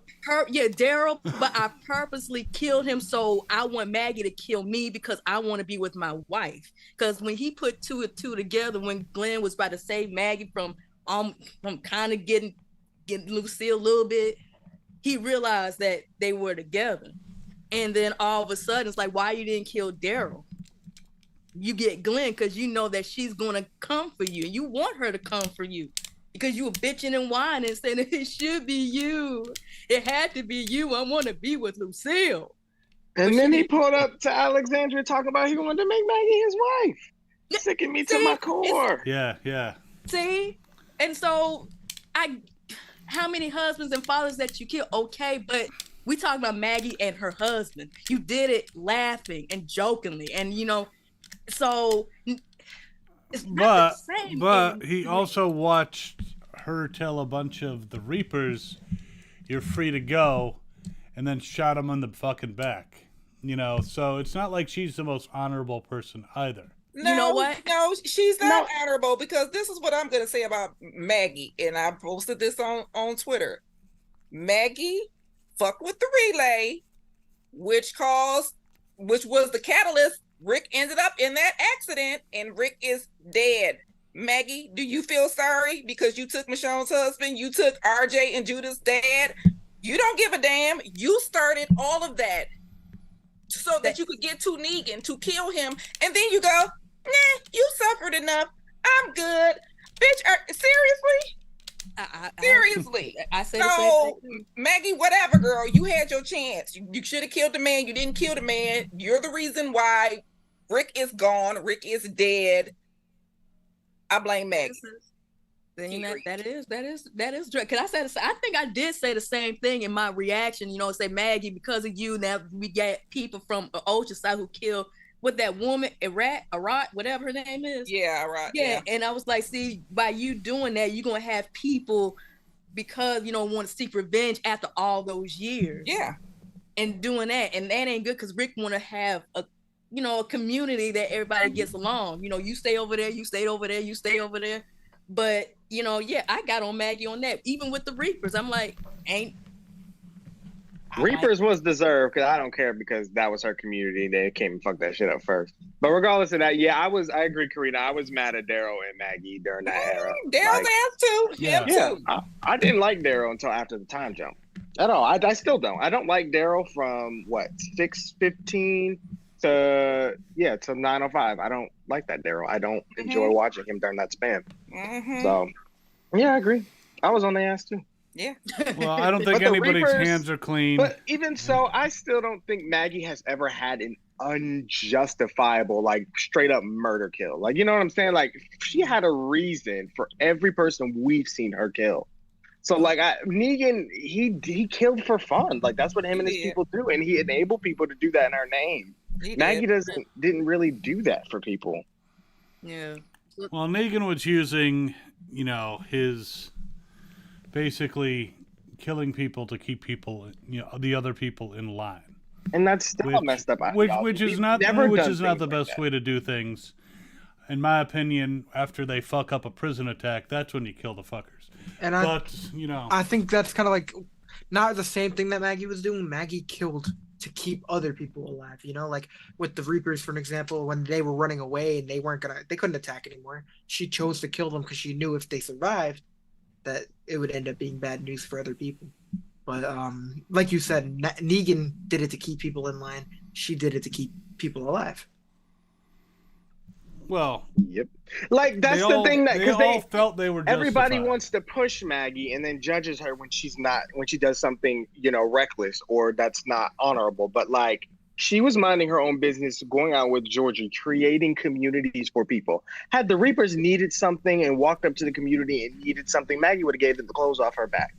Daryl, but I purposely killed him so I want Maggie to kill me because I want to be with my wife. Because when he put two and two together, when Glenn was about to save Maggie from kind of getting Lucille a little bit, he realized that they were together. And then all of a sudden, it's like, why you didn't kill Daryl? You get Glenn because you know that she's gonna come for you. You want her to come for you. Because you were bitching and whining and saying it should be you. It had to be you. I want to be with Lucille. And then he pulled up to Alexandria talking about he wanted to make Maggie his wife. Sicking me to my core. Yeah. See? And so how many husbands and fathers that you kill? Okay, but we talking about Maggie and her husband. You did it laughing and jokingly. And so it's not the same. But he also watched her tell a bunch of the Reapers, "You're free to go," and then shot him in the fucking back. So it's not like she's the most honorable person either. No, you know what? No, she's not honorable, because this is what I'm going to say about Maggie, and I posted this on Twitter. Maggie fucked with the relay, which was the catalyst. Rick ended up in that accident, and Rick is dead. Maggie, do you feel sorry because you took Michonne's husband? You took RJ and Judah's dad? You don't give a damn. You started all of that so that you could get to Negan to kill him, and then you go, nah, you suffered enough. I'm good. Bitch, seriously? Seriously. I said so, Maggie, whatever, girl. You had your chance. You should have killed the man. You didn't kill the man. You're the reason why Rick is gone. Rick is dead. I blame Maggie. That is because I think I did say the same thing in my reaction. Say Maggie, because of you, now we got people from Ocean Side who killed with that woman, Arat, whatever her name is. Yeah, Arat. Yeah, and I was like, see, by you doing that, you're gonna have people because want to seek revenge after all those years. Yeah, and doing that, and that ain't good because Rick want to have a community that everybody gets along. You stay over there, you stay over there, you stay over there. But I got on Maggie on that. Even with the Reapers, I'm like, Reapers was deserved because I don't care because that was her community. They came and fucked that shit up first. But regardless of that, I agree, Karina. I was mad at Daryl and Maggie during that era. Daryl's ass too. Yeah. Him too. I didn't like Daryl until after the time jump. At all. I still don't. I don't like Daryl from 6:15 to 9:05. I don't like that Daryl. I don't enjoy watching him during that span. So I agree. I was on the ass too. Yeah. Well, I don't think anybody's Reapers, hands are clean. But even so, I still don't think Maggie has ever had an unjustifiable, straight up murder kill. You know what I'm saying? She had a reason for every person we've seen her kill. So Negan, he killed for fun. That's what him and his people do, and he enabled people to do that in her name. Maggie didn't really do that for people. Yeah. Well, Negan was using, his basically killing people to keep people, the other people in line. And that's still messed up. Which is not the best way to do things. In my opinion, after they fuck up a prison attack, that's when you kill the fuckers. And I think that's kind of not the same thing that Maggie was doing. Maggie killed to keep other people alive, with the Reapers, for an example, when they were running away and they couldn't attack anymore. She chose to kill them because she knew if they survived, that it would end up being bad news for other people. But like you said, Negan did it to keep people in line. She did it to keep people alive. Well, yep. That's the thing that because they felt they were. Everybody justified. wants to push Maggie and then judges her when she does something reckless or that's not honorable. But She was minding her own business, going out with Georgia, creating communities for people. Had the Reapers needed something and walked up to the community and needed something, Maggie would have gave them the clothes off her back.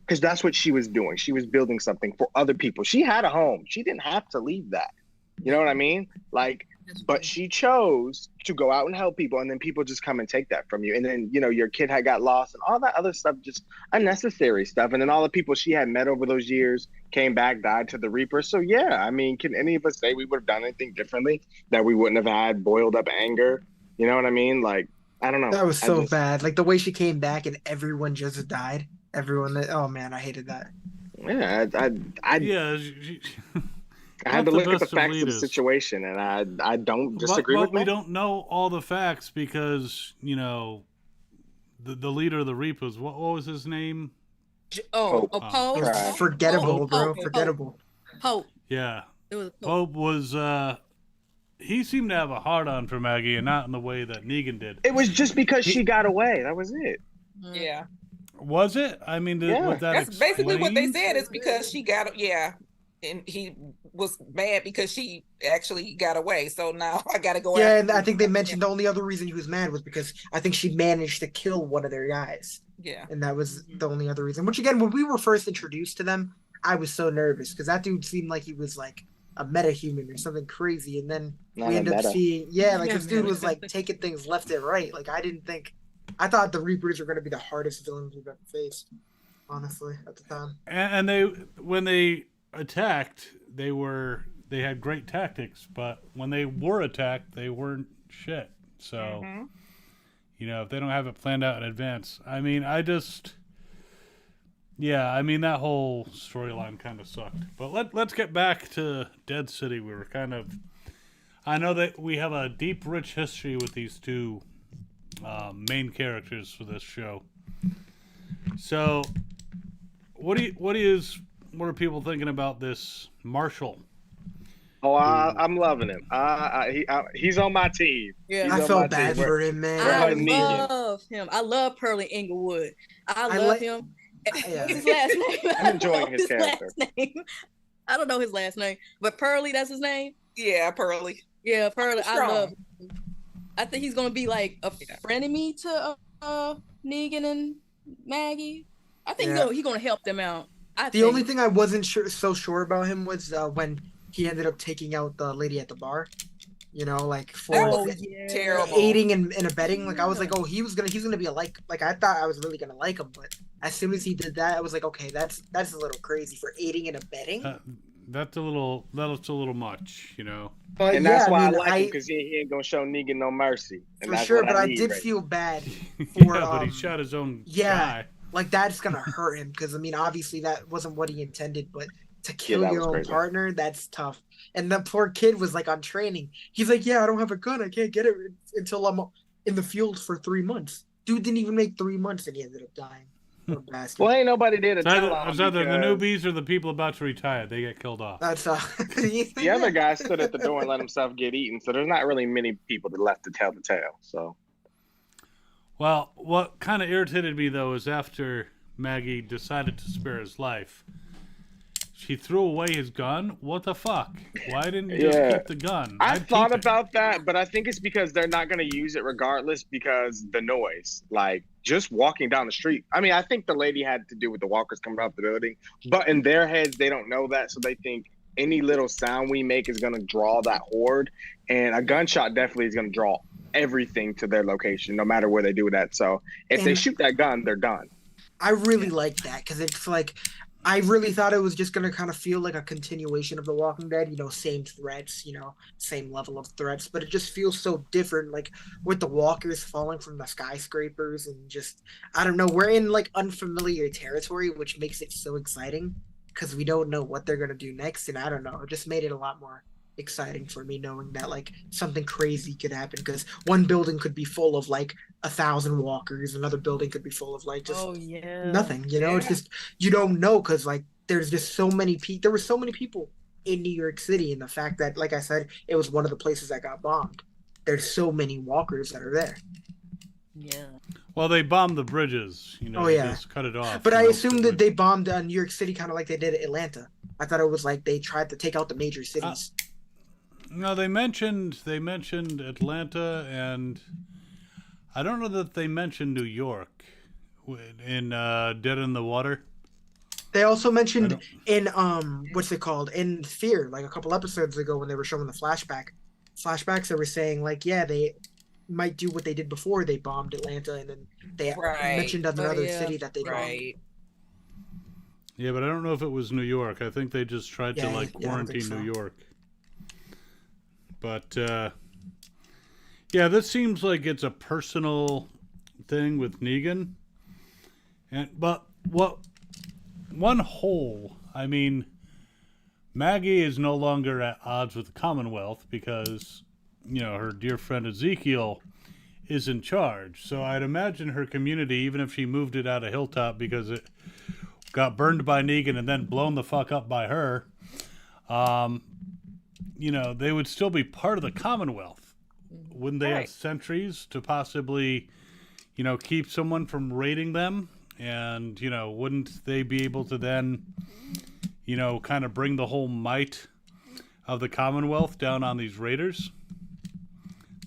Because that's what she was doing. She was building something for other people. She had a home. She didn't have to leave that. You know what I mean? Like, but she chose to go out and help people, and then people just come and take that from you. And then, you know, your kid had got lost and all that other stuff, just unnecessary stuff. And then all the people she had met over those years came back, died to the Reapers. So yeah, I mean, can any of us say we would have done anything differently, that we wouldn't have had boiled up anger? You know what I mean? Like, I don't know. That was so bad. Like the way she came back and everyone just died. Everyone that, oh man, I hated that. Yeah, Yeah, I had to Not the look at the best of facts of the leaders. situation, and I don't disagree but with we that. don't know all the facts because, you know, the leader of the Reapers, what was his name? Oh, Pope. Pope. It was forgettable, bro. Pope. Forgettable. Pope. Yeah. It was Pope. Pope was, he seemed to have a hard-on for Maggie, and not in the way that Negan did. It was just because she got away. That was it. Yeah. Was it? I mean, Yeah. was that That's basically what they explained? said. Is because she got, and he was mad because she actually got away. So now I got to go. Yeah, after and I her. think they mentioned the only other reason he was mad was because I think she managed to kill one of their guys. Yeah. And that was the only other reason. Which again, when we were first introduced to them, I was so nervous because that dude seemed like he was like a metahuman or something crazy. And then Not we a end up meta. seeing, like Yeah, this dude meta. was like taking things left and right. Like I thought the Reapers were going to be the hardest villains we've ever faced, honestly, at the time. And they, when they attacked, they had great tactics, but when they were attacked, they weren't shit. So, you know, if they don't have it planned out in advance, I mean, that whole storyline kind of sucked. But let's get back to Dead City. We were I know that we have a deep, rich history with these two main characters for this show. So, what are people thinking about this Marshall? Oh, I'm loving him. He's on my team. Yeah. He's I on felt my bad team. for him, man. I We're Negan. love him. I love Pearlie Inglewood. I I love like- him. Yeah. What's his last name? I'm enjoying his last character. name. I don't know his last name, but Pearlie, that's his name. Yeah, Pearlie. Yeah, Pearlie. I Strong. love him. I think he's gonna be like a frenemy to Negan and Maggie. I think Yeah. he's gonna help them out. The only thing I wasn't so sure about him was when he ended up taking out the lady at the bar. You know, like for That was terrible. aiding and abetting. Like I was like, oh, he's gonna be like I thought I was really gonna like him, but as soon as he did that, I was like, okay, that's a little crazy for aiding and abetting. That's a little much, you know. But And yeah, that's why I mean, like him, because he ain't gonna show Negan no mercy. And for that's sure. what But I need did right feel bad Yeah, for but he shot his own yeah. guy. like that's gonna hurt him because I mean, obviously that wasn't what he intended, but to kill that your was own crazy. partner, that's tough. And the poor kid was like on training. He's like, yeah, I don't have a gun. I can't get it until I'm in the field for 3 months. Dude didn't even make 3 months and he ended up dying. Poor bastard. Well, ain't nobody there to It's tell either, him. it's either the because newbies or the people about to retire. They get killed off. That's The other guy stood at the door and let himself get eaten, so there's not really many people that left to tell the tale. So Well, what kind of irritated me, though, is after Maggie decided to spare his life, she threw away his gun. What the fuck? Why didn't you just Yeah. keep the gun? I I'd thought keep it. about that, but I think it's because they're not going to use it regardless because the noise, like just walking down the street. I mean, I think the lady had to do with the walkers coming off the building, but in their heads, they don't know that. So they think any little sound we make is going to draw that horde. And a gunshot definitely is going to draw everything to their location, no matter where they do that. So if they And- shoot that gun, they're done. I really like that because it's like I really thought it was just gonna kind of feel like a continuation of The Walking Dead, you know, same threats, you know, same level of threats, but it just feels so different, like with the walkers falling from the skyscrapers and just I don't know, we're in like unfamiliar territory, which makes it so exciting because we don't know what they're gonna do next, and I don't know, it just made it a lot more exciting for me knowing that like something crazy could happen because one building could be full of like 1,000 walkers, another building could be full of like just Oh yeah. nothing, you know. It's just you don't know because like there's just so many people. There were so many people in New York City, and the fact that, like I said, it was one of the places that got bombed. There's so many walkers that are there. Yeah. Well, they bombed the bridges. You know, Oh, they yeah. just cut it off. But you I know, assumed so that they bombed New York City kind of like they did Atlanta. I thought it was like they tried to take out the major cities. No, they mentioned Atlanta, and I don't know that they mentioned New York in Dead in the Water. They also I mentioned don't. in what's it called, in Fear, like a couple episodes ago when they were showing the flashbacks, they were saying like, yeah, they might do what they did before. They bombed Atlanta, and then they Right. mentioned another city that they bombed. Right. Yeah, but I don't know if it was New York. I think they just tried to Yeah, like yeah, I don't think quarantine New so. York. But yeah, this seems like it's a personal thing with Negan. But one hole, I mean, Maggie is no longer at odds with the Commonwealth because, her dear friend Ezekiel is in charge. So I'd imagine her community, even if she moved it out of Hilltop because it got burned by Negan and then blown the fuck up by her, they would still be part of the Commonwealth. Wouldn't they have Right. sentries to possibly, keep someone from raiding them? And, wouldn't they be able to then, kind of bring the whole might of the Commonwealth down on these raiders?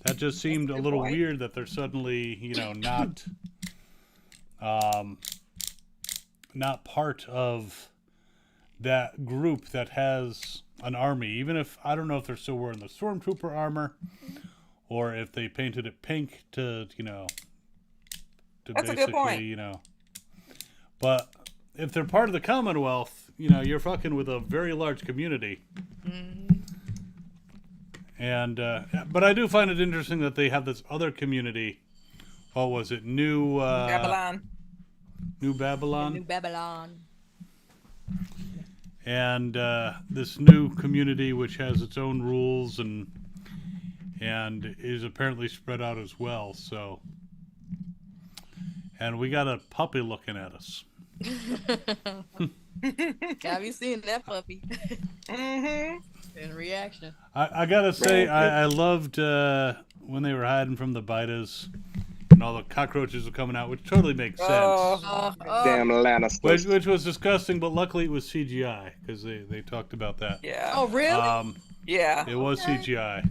That just seemed a good little point. weird that they're suddenly, not part of that group that has an army. Even if, I don't know if they're still wearing the Stormtrooper armor or if they painted it pink to That's a good point. basically, but if they're part of the Commonwealth, you're fucking with a very large community. And but I do find it interesting that they have this other community. What was it? New Babylon. New Babylon. New Babylon. And this new community which has its own rules and is apparently spread out as well. So, and we got a puppy looking at us. Have you seen that puppy? Mm-hmm. In reaction. I gotta say, I loved when they were hiding from the Bitas and all the cockroaches were coming out, which totally makes sense. Oh, Damn Lannisters. Which was disgusting, but luckily it was CGI because they talked about that. yeah. Oh, really? Yeah. It was Okay. CGI.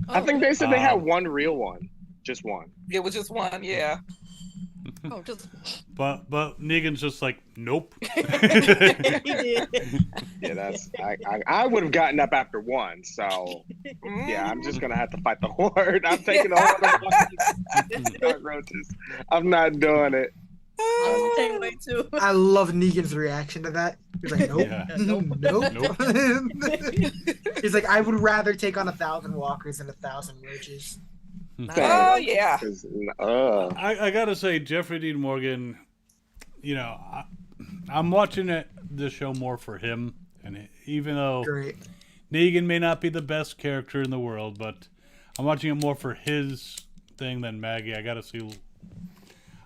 I think they said they had Um, one real one. Just one. It was just one. Yeah. Oh, just But Negan's just like, nope. he did. Yeah, that's I would have gotten up after one, so Mm-hmm. yeah, I'm just gonna have to fight the horde. I'm taking a horde of fucking cockroaches. I'm not doing it. I can't wait to. I love Negan's reaction to that. He's like, nope, Yeah. nope. He's like, I would rather take on 1,000 walkers than 1,000 roaches. Oh yeah. 'Cause, I gotta say, Jeffrey Dean Morgan, I'm watching this show more for him, and even though Great. Negan may not be the best character in the world, but I'm watching it more for his thing than Maggie. I gotta see.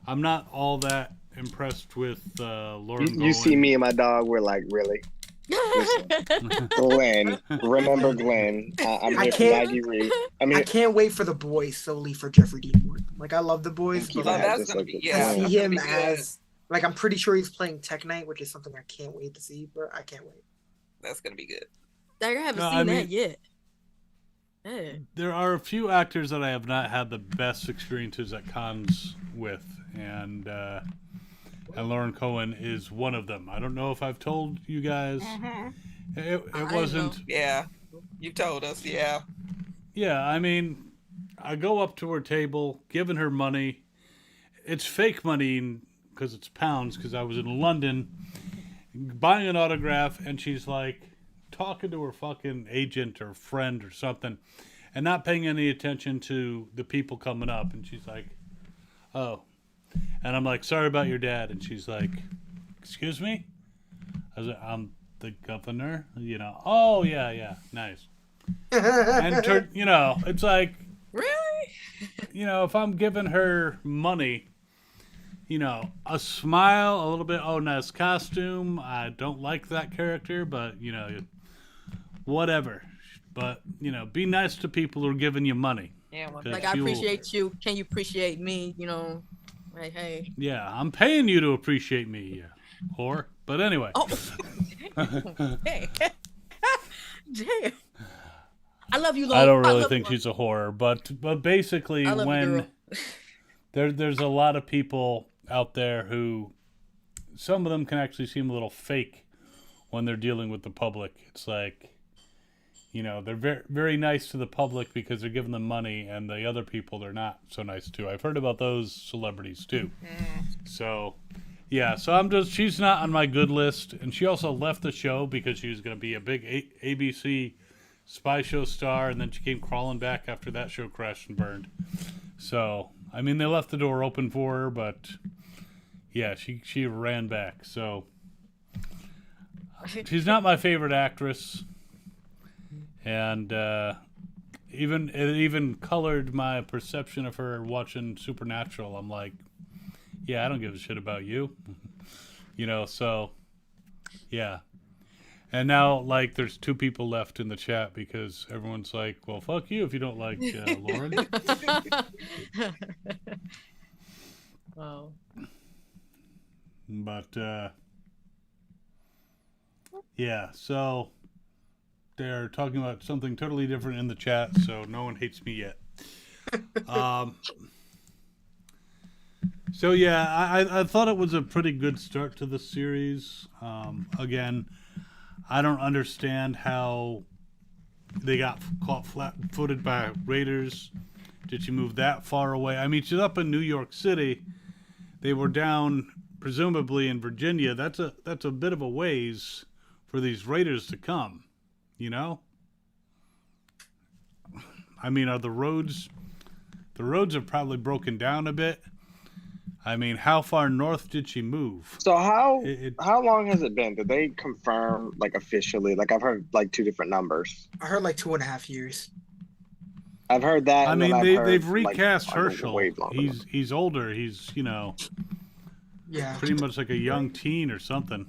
I'm not all that impressed with Lauren. you see Bowen. me and my dog, we're like, really? Listen, Glenn, remember Glenn. I'm I here for can't- Maggie Reed. I I mean, can't wait for the boys solely for Jeffrey Dean Morgan. Like, I love the boys, Keep but Oh, that like, that's just gonna like be it. yeah. I That's see gonna him be good. as like, I'm pretty sure he's playing Tech Knight, which is something I can't wait to see. But I can't wait. That's gonna be good. I haven't No, seen I that mean- yet. Yeah. There are a few actors that I have not had the best experiences at cons with, and Lauren Cohen is one of them. I don't know if I've told you guys. Mm-hmm. It I wasn't. know. Yeah. You told us. Yeah. Yeah, I mean, I go up to her table, giving her money. It's fake money because it's pounds. Because I was in London buying an autograph, and she's like talking to her fucking agent or friend or something, and not paying any attention to the people coming up. And she's like, "Oh," and I'm like, "Sorry about your dad." And she's like, "Excuse me?" I was like, "I'm the governor." Oh yeah, nice. And it's like, Really? if I'm giving her money, a smile, a little bit, oh, nice costume. I don't like that character, but whatever. But be nice to people who are giving you money. Yeah. Well, Good. Like, I Fuel. appreciate you. Can you appreciate me? Hey. Yeah, I'm paying you to appreciate me, you whore. But anyway, Oh. Hey. Damn. I love you, Lo. I don't really love think you, she's a whore, but basically I love you, when girl. there's a lot of people out there who some of them can actually seem a little fake when they're dealing with the public. It's like, you know, they're very very nice to the public because they're giving them money, and the other people they're not so nice to. I've heard about those celebrities too. So, yeah, so she's not on my good list, and she also left the show because she was going to be a big ABC spy show star, and then she came crawling back after that show crashed and burned. So, I mean, they left the door open for her, but yeah, she ran back. So, she's not my favorite actress. And it even colored my perception of her watching Supernatural. I'm like, yeah, I don't give a shit about you. You know, so yeah. And now, like, there's 2 people left in the chat because everyone's like, well, fuck you if you don't like Lauren. Wow. But yeah, so they're talking about something totally different in the chat, so no one hates me yet. So yeah, I thought it was a pretty good start to the series. Again, I don't understand how they got caught flat-footed by raiders. Did she move that far away? I mean, she's up in New York City. They were down presumably in Virginia. That's a bit of a ways for these raiders to come. You know? I mean, are the roads are probably broken down a bit. I mean, how far north did she move? So how long has it been? Did they confirm, like, officially? Like, I've heard like 2 different numbers. I heard like 2.5 years. I've heard that. I and mean, then I've heard, they've recast like, Herschel. way longer than He's older. He's, you know, Yeah. pretty much like a young teen or something.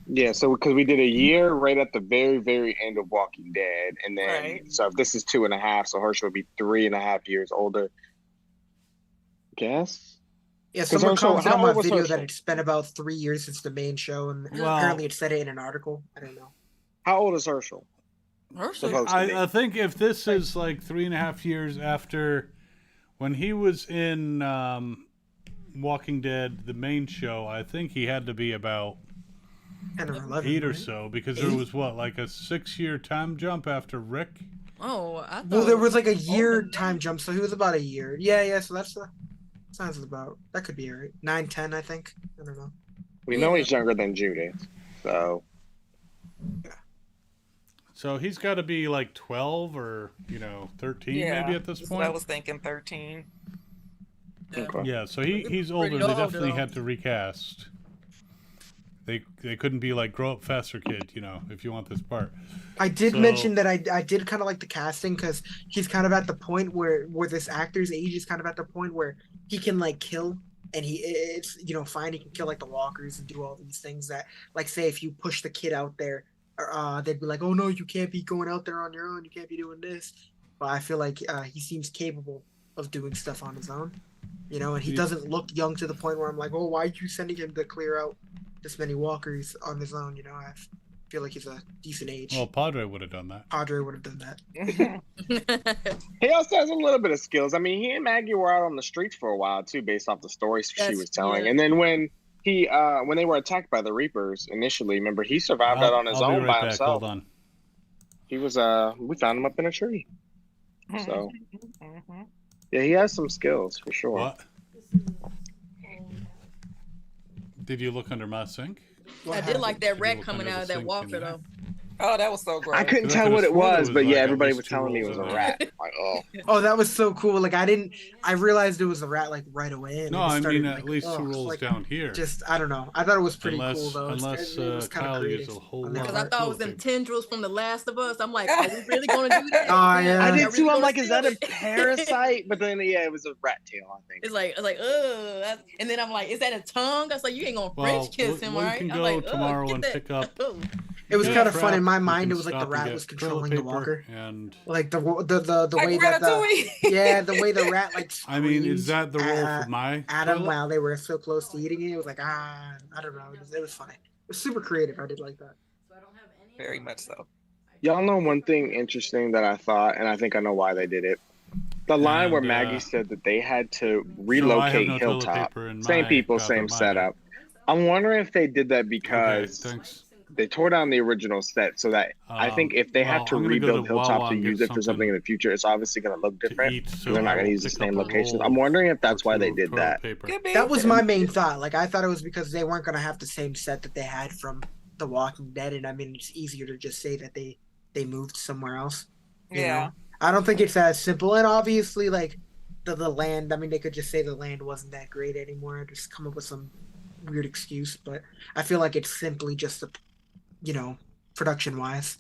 Yeah, so because we did a year right at the very, very end of Walking Dead, and then Right. so if this is 2.5, so Herschel would be 3.5 years older. Guess. Yeah, 'Cause someone Herschel- commented how on my old was video Herschel? that it's been about 3 years since the main show, and Well- apparently it said it in an article. I don't know. How old is Herschel? Herschel. Supposed to be. I think if this is like 3.5 years after when he was in Walking Dead, the main show, I think he had to be about 10 or 11. 8 or right? so, because there 8? was what, like a 6-year time jump after Rick? Oh, I thought Well, there was like a it year older. time jump, so he was about a year. Yeah, so that's sounds about, that could be right. 9, 10, I think. I don't know. We know Yeah. he's younger than Judith, so So he's got to be like 12 or, 13 maybe at this that's point. what I was thinking 13. okay. Yeah, so he's older. Pretty They old, definitely though. had to recast. They couldn't be like grow up faster, kid. If you want this part. I did So- mention that I did kind of like the casting because he's kind of at the point where this actor's age is kind of at the point where he can like kill, and it's fine, he can kill like the walkers and do all these things that, like, say if you push the kid out there, they'd be like, oh no, you can't be going out there on your own, you can't be doing this. But I feel like he seems capable of doing stuff on his own, and he Yeah. doesn't look young to the point where I'm like, oh, why are you sending him to clear out this many walkers on his own? I feel like he's a decent age. Well, Padre would have done that. Padre would have done that. He also has a little bit of skills. I mean, he and Maggie were out on the streets for a while too, based off the stories she That's- was telling. yeah. And then when they were attacked by the Reapers initially, remember, he survived that on his I'll be own right by back. himself. Hold on. He was we found him up in a tree. So Mhm. yeah, he has some skills for sure. What? Did you look under my sink? I did like that Did you rat look coming under out of the that sink, walker didn't though. Oh, that was so gross. I couldn't I tell could've what it sworn there was, was but like yeah, at everybody least was 2 telling me it rolls was a in rat. I'm like, oh. Oh, that was so cool. Like I realized it was a rat like right away. And No, it I started, mean like, at least 2 ugh, rolls like, down here. Just I don't know. I thought it was pretty unless cool though. unless It was kind of Kyle creative. gets a whole on their lot. Because I part. thought it was them tendrils from The Last of Us. I'm like, are we really gonna do that? Oh, yeah. I Are did we too. I'm gonna like, is that a steal it? parasite? But then yeah, it was a rat tail, I think. It's like, ugh. And then I'm like, is that a tongue? I was like, you ain't gonna Well, French kiss him, we right? can I'm go like, ugh, tomorrow get and that. pick up. Ugh. It was Yeah, kind of fun crap. in my We mind. can It was like the stop and rat get was toilet controlling the paper walker. And Like the way Like that the Ratatouille. yeah, the way the rat like I mean, is screams that the role at for my Adam toilet? while they were so close to eating it. It was like I don't know. It was funny. It was super creative. I did like that. Very much so. Y'all know one thing interesting that I thought, and I think I know why they did it. The line where And, Maggie said that they had to so I have relocate no toilet Hilltop. paper in Same my people, bathroom same either. setup. I'm wondering if they did that Okay, because thanks. they tore down the original set, so that I think if they Well, had to I'm gonna go to rebuild Hilltop Wawa to and get use it for something in the future, it's obviously going to look to different eat, because so they're not I going to will use the pick up same a locations. roll I'm wondering if or that's why two they of did toilet that. paper. Could be. That was my main thought. Like, I thought it was because they weren't gonna have the same set that they had from The Walking Dead, and I mean, it's easier to just say that they moved somewhere else. You Yeah. know, I don't think it's as simple. And obviously, like the land. I mean, they could just say the land wasn't that great anymore, just come up with some weird excuse. But I feel like it's simply just the, production wise.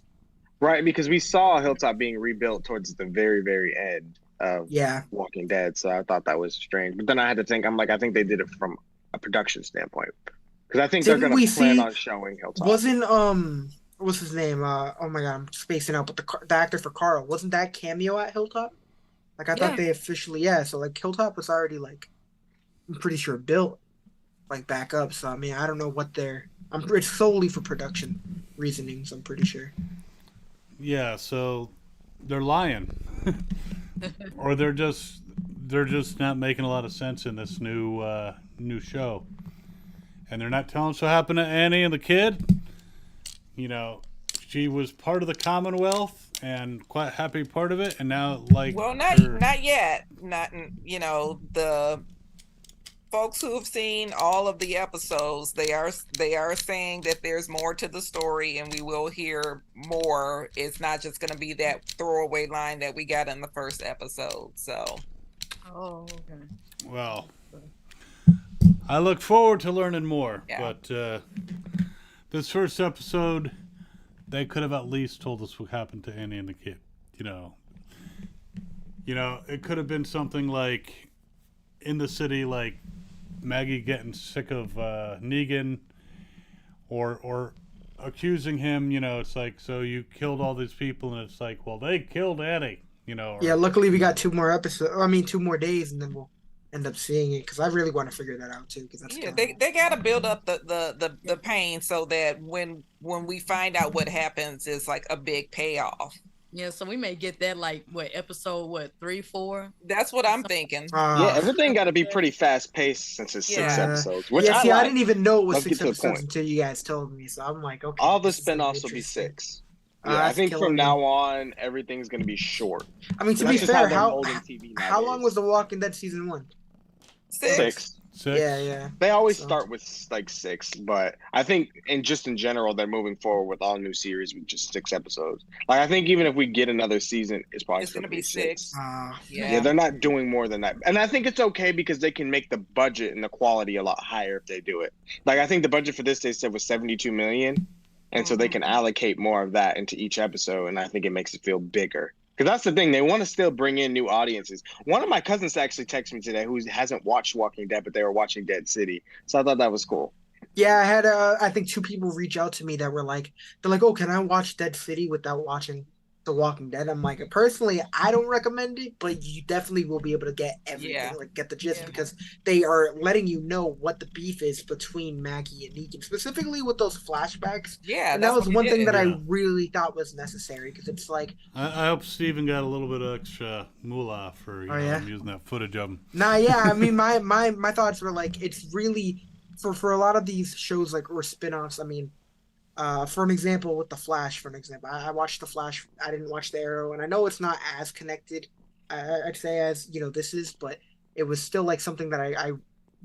Right, because we saw Hilltop being rebuilt towards the very, very end of Yeah. Walking Dead, so I thought that was strange. But then I had to think, I'm like, I think they did it from a production standpoint. Because I think they're Didn't going we to plan see? on showing Hilltop. Wasn't what's his name? Oh my god, I'm spacing out. But the actor for Carl, wasn't that cameo at Hilltop? Like I Yeah. thought they officially, so like Hilltop was already like, I'm pretty sure built like back up. So I mean, I don't know what it's solely for production reasonings. I'm pretty sure. Yeah, so they're lying, or they're just not making a lot of sense in this new show, and they're not telling us what happened to Annie and the kid. You know, she was part of the Commonwealth and quite happy part of it, and now like Well, not yet. Not the folks who have seen all of the episodes, they are saying that there's more to the story, and we will hear more. It's not just going to be that throwaway line that we got in the first episode. So, Oh, okay. Well, I look forward to learning more, Yeah. but this first episode, they could have at least told us what happened to Annie and the kid. It could have been something like in the city, like Maggie getting sick of Negan, or accusing him. It's like, so you killed all these people, and it's like, well, they killed Annie. Or, Yeah, luckily we got 2 more episodes. I mean, 2 more days, and then we'll end up seeing it because I really want to figure that out too. Because that's yeah, kinda- they got to build up the pain so that when we find out what happens, it's like a big payoff. Yeah, so we may get that like episode 3, 4? That's what I'm thinking. Yeah, everything got to be pretty fast paced since it's 6 Yeah. episodes. Which yeah, see, I like. didn't even know it was Let's 6 get to the episodes point. until you guys told me. So I'm like, okay. All the this is gonna spinoffs will be interesting. 6. Yeah, I That's think from killing me. now on, everything's going to be short. I mean, to That's be just fair, they're how molding TV how long nowadays. was The Walking Dead season 1? 6. Six? Yeah. They always So- start with like 6, but I think in general, they're moving forward with all new series with just 6 episodes. Like I think even if we get another season, it's probably It's going to be 6. Uh, Yeah, they're not doing more than that. And I think it's okay because they can make the budget and the quality a lot higher if they do it. Like I think the budget for this they said was 72 million, and so they can allocate more of that into each episode, and I think it makes it feel bigger. Because that's the thing, they want to still bring in new audiences. One of my cousins actually texted me today who hasn't watched Walking Dead, but they were watching Dead City. So I thought that was cool. Yeah, I had I think 2 people reach out to me that were like, they're like, oh, can I watch Dead City without watching The Walking Dead? I'm like, personally, I don't recommend it, but you definitely will be able to get everything, Yeah. like get the gist, Yeah. because they are letting you know what the beef is between Maggie and Negan, specifically with those flashbacks. Yeah, And that was one thing that Yeah. I really thought was necessary, because it's like, I hope Steven got a little bit of extra moolah for yeah? using that footage of him. nah, yeah, I mean, my thoughts were like, it's really, for a lot of these shows, like, or spin-offs, I mean, for an example, with The Flash, I watched The Flash, I didn't watch The Arrow, and I know it's not as connected, I'd say, as, this is, but it was still, like, something that I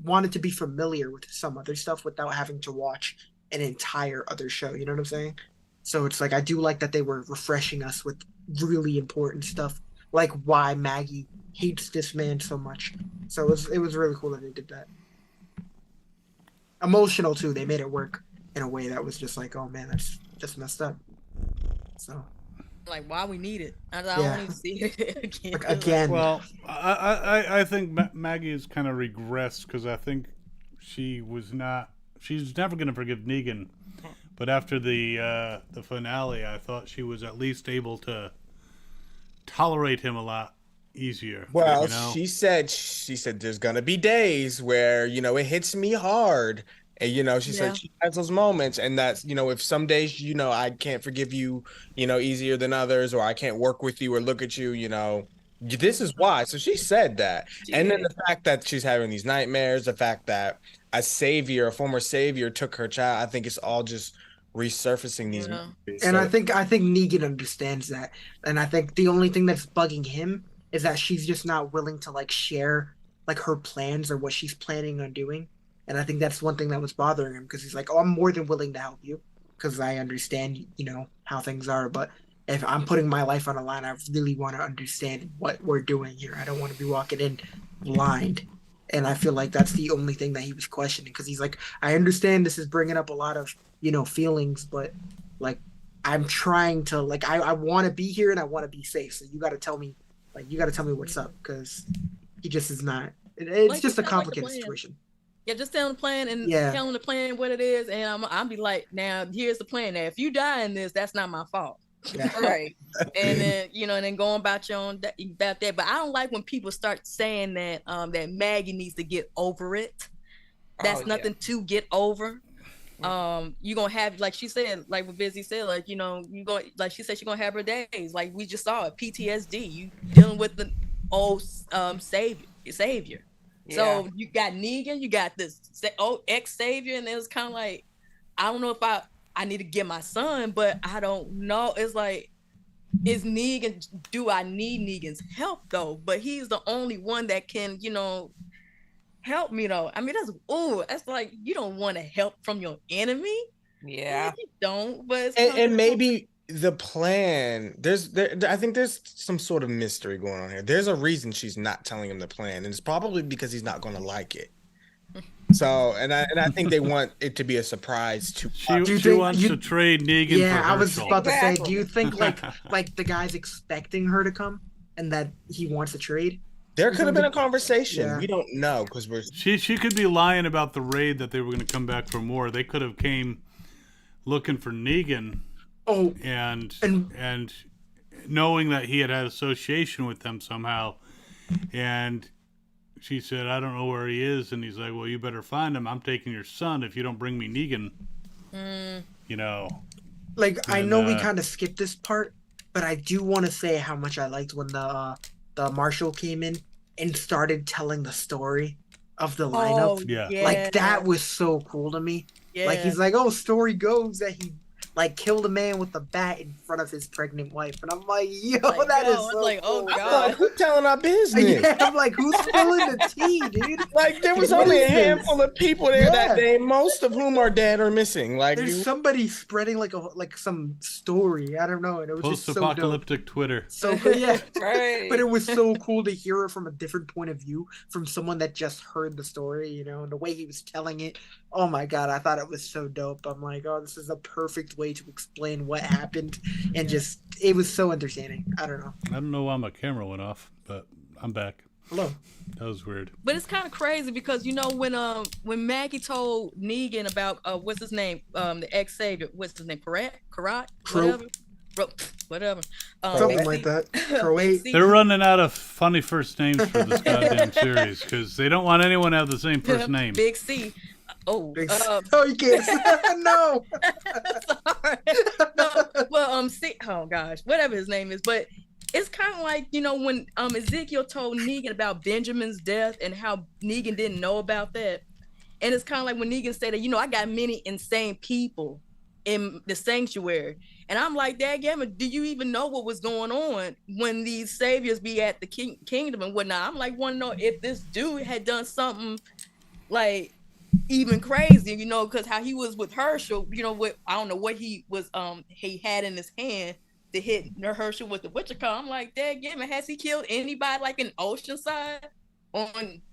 wanted to be familiar with some other stuff without having to watch an entire other show, you know what I'm saying? So it's like, I do like that they were refreshing us with really important stuff, like why Maggie hates this man so much. So it was really cool that they did that. Emotional, too, they made it work in a way that was just like, oh man, that's just messed up. So Like, why we need it? I Yeah. don't want to see it again. like, again, Well, I think Maggie has kind of regressed because I think she's never going to forgive Negan. But after the finale, I thought she was at least able to tolerate him a lot easier. Well, you know? she said there's gonna be days where it hits me hard, And she said she has those moments, and that's if some days I can't forgive you, easier than others, or I can't work with you or look at you, this is why. So she said that. And then the fact that she's having these nightmares, the fact that a former savior took her child, I think it's all just resurfacing these memories. And I think Negan understands that. And I think the only thing that's bugging him is that she's just not willing to like share like her plans or what she's planning on doing. And I think that's one thing that was bothering him, because he's like, "Oh, I'm more than willing to help you because I understand, how things are. But if I'm putting my life on the line, I really want to understand what we're doing here. I don't want to be walking in blind." And I feel like that's the only thing that he was questioning, because he's like, "I understand this is bringing up a lot of, feelings, but like I'm trying to like I want to be here and I want to be safe. So you got to tell me what's up, because he just is not. It's Like, just a it's not like complicated the plan. situation." Yeah, just tell him the plan and tell him the plan what it is, and I'll be like, now here's the plan. Now, if you die in this, that's not my fault. Yeah. Right. And then and then going about your own about that. But I don't like when people start saying that that Maggie needs to get over it. That's nothing to get over. You're gonna have, like she said, like what Busy said, like you go, like she said, she's gonna have her days. Like we just saw it, PTSD. You dealing with the old savior. Yeah. So you got Negan, you got this ex-savior, and it was kind of like, I don't know if I need to get my son, but I don't know. It's like, is Negan, do I need Negan's help though? But he's the only one that can, help me though. I mean, that's like, you don't want to help from your enemy. Yeah. You don't, but it's And maybe the plan, I think there's some sort of mystery going on here. There's a reason she's not telling him the plan, and it's probably because he's not going to like it. So, and I think they want it to be a surprise to. She wants to trade Negan for Yeah, I was Herschel. about to say, do you think like the guy's expecting her to come and that he wants a trade? There could have been a conversation. Yeah. We don't know, because She could be lying about the raid that they were going to come back for more. They could have came looking for Negan. Oh, and knowing that he had association with them somehow, and she said, "I don't know where he is," and he's like, "Well, you better find him. I'm taking your son if you don't bring me Negan." Like, I know we kind of skipped this part, but I do want to say how much I liked when the marshal came in and started telling the story of the lineup. Yeah. Like, that was so cool to me. Yeah. Like, he's like, "Oh, story goes that he like killed a man with a bat in front of his pregnant wife," and I'm like, "Yo, Like, that is yo, so like, oh, cool." God. who's telling our business? Yeah, I'm like, who's spilling the tea, dude? Like, there was What only is a this? handful of people there that Yeah. day, most of whom are dead or missing. Like, There's somebody spreading like some story. I don't know, and it was just so dope. Post-apocalyptic Twitter. So cool, yeah. Right. But it was so cool to hear it from a different point of view from someone that just heard the story, and the way he was telling it. Oh my God, I thought it was so dope. I'm like, oh, this is a perfect way to explain what happened, and just it was so entertaining. I don't know. I don't know why my camera went off, but I'm back. Hello. That was weird. But it's kind of crazy because when Maggie told Negan about what's his name, the ex-savior, what's his name, Karat, whatever, Something like that. Croat. They're running out of funny first names for this goddamn series because they don't want anyone to have the same first name. Big C. Oh, Oh, you can't. No. sorry. No, well, oh gosh, whatever his name is, but it's kind of like when Ezekiel told Negan about Benjamin's death and how Negan didn't know about that, and it's kind of like when Negan said that I got many insane people in the sanctuary, and I'm like, dadgummit, do you even know what was going on when these saviors be at the kingdom and whatnot? I'm like, want to know if this dude had done something like even crazy, because how he was with Herschel, what I don't know what he was he had in his hand to hit Herschel with the witcher-call. I'm like, dadgummit, has he killed anybody like in Oceanside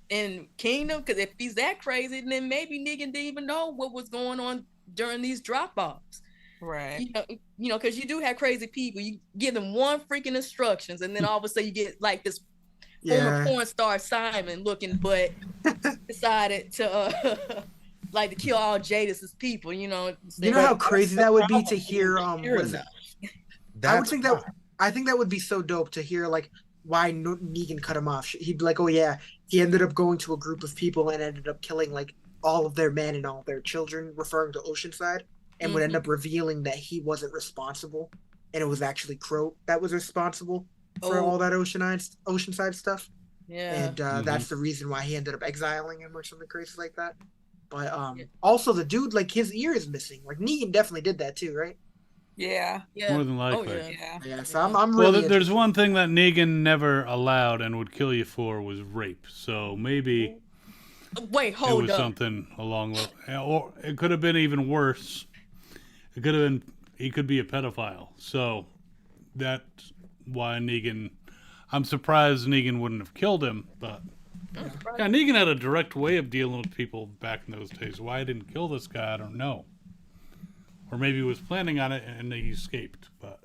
in Kingdom? Because if he's that crazy, then maybe Negan didn't even know what was going on during these drop-offs. Right. Because you do have crazy people. You give them one freaking instructions, and then all of a sudden you get like this former porn star Simon looking, but decided to like to kill all Jadis's people. You know how crazy that would be to hear. What is it? I think that would be so dope to hear like why Negan cut him off. He'd be like, "Oh yeah, he ended up going to a group of people and ended up killing like all of their men and all their children, referring to Oceanside, and would end up revealing that he wasn't responsible, and it was actually Croat that was responsible for all that Oceanside stuff. Yeah. And that's the reason why he ended up exiling him or something crazy like that. But also the dude, like, his ear is missing. Like, Negan definitely did that too, right? Yeah. Yeah. More than likely. Oh, yeah. Yeah, so I'm really there's one thing that Negan never allowed and would kill you for was rape. So maybe Wait, it hold was up. something along the, or it could have been even worse. It could have been he could be a pedophile. So that's why Negan. I'm surprised Negan wouldn't have killed him, but yeah, Negan had a direct way of dealing with people back in those days. Why he didn't kill this guy, I don't know. Or maybe he was planning on it and he escaped. But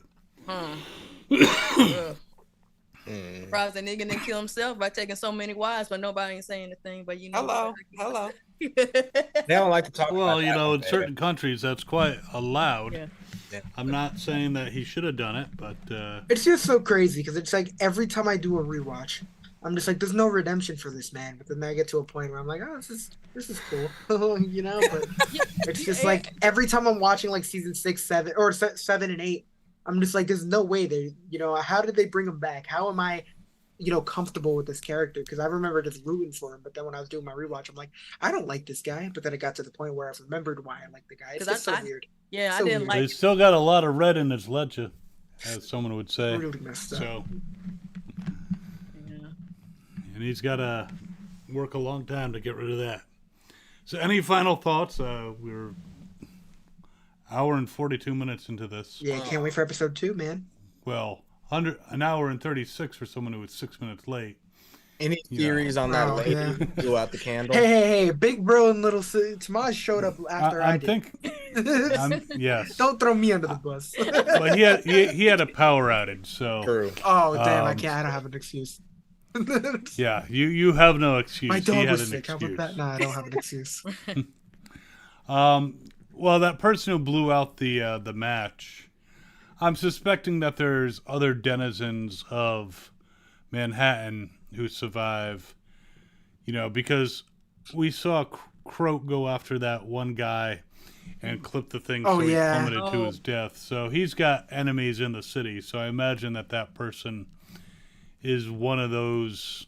Surprised that nigga didn't kill himself by taking so many wives, but nobody ain't saying anything. But you know, Hello. They don't like to talk about well, you that, know, in do they? certain countries that's quite allowed. Yeah. I'm not saying that he should have done it, but It's just so crazy because it's like every time I do a rewatch, I'm just like, there's no redemption for this man. But then I get to a point where I'm like, oh, this is cool, you know. But it's just like every time I'm watching like season 6, 7, or 7 and 8, I'm just like, there's no way they, you know, how did they bring him back? How am I, you know, comfortable with this character? Because I remember just rooting for him, but then when I was doing my rewatch, I'm like, I don't like this guy. But then it got to the point where I remembered why I like the guy. It's just so weird. Yeah, So I didn't weird. like. they still got a lot of red in his ledger, as someone would say. Really messed up. So, Yeah. and he's got to work a long time to get rid of that. So, any final thoughts? We're hour and 42 minutes into this. Yeah, can't wait for episode 2, man. Well, an hour and 36 for someone who was 6 minutes late. Any theories on that Oh, lady yeah. who blew out the candle? Hey, big bro and little Tomaj showed up after I did. Yes. Don't throw me under the bus. But he had a power outage, so True. Oh damn! I don't have an excuse. yeah, you have no excuse. My He dog had was an sick. How about excuse. that? No, I don't have an excuse. Well, that person who blew out the match, I'm suspecting that there's other denizens of Manhattan who survive. You know, because we saw Croat go after that one guy and clip the thing so he plummeted to his death. So he's got enemies in the city. So I imagine that person is one of those,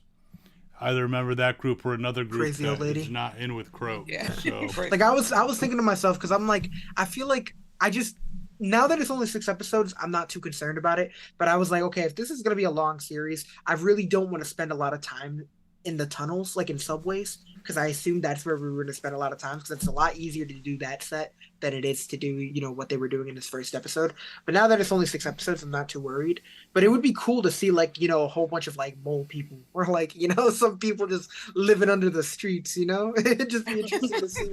either a member of that group or another group Crazy old lady. is not in with Croat. Yeah. So Like I was thinking to myself because I'm like, I feel like I just, now that it's only 6 episodes, I'm not too concerned about it. But I was like, okay, if this is gonna be a long series, I really don't want to spend a lot of time in the tunnels, like in subways, because I assumed that's where we were going to spend a lot of time, because it's a lot easier to do that set than it is to do, you know, what they were doing in this first episode. But now that it's only 6 episodes, I'm not too worried. But it would be cool to see, like, you know, a whole bunch of like mole people, or like, you know, some people just living under the streets, you know. It'd just be interesting to see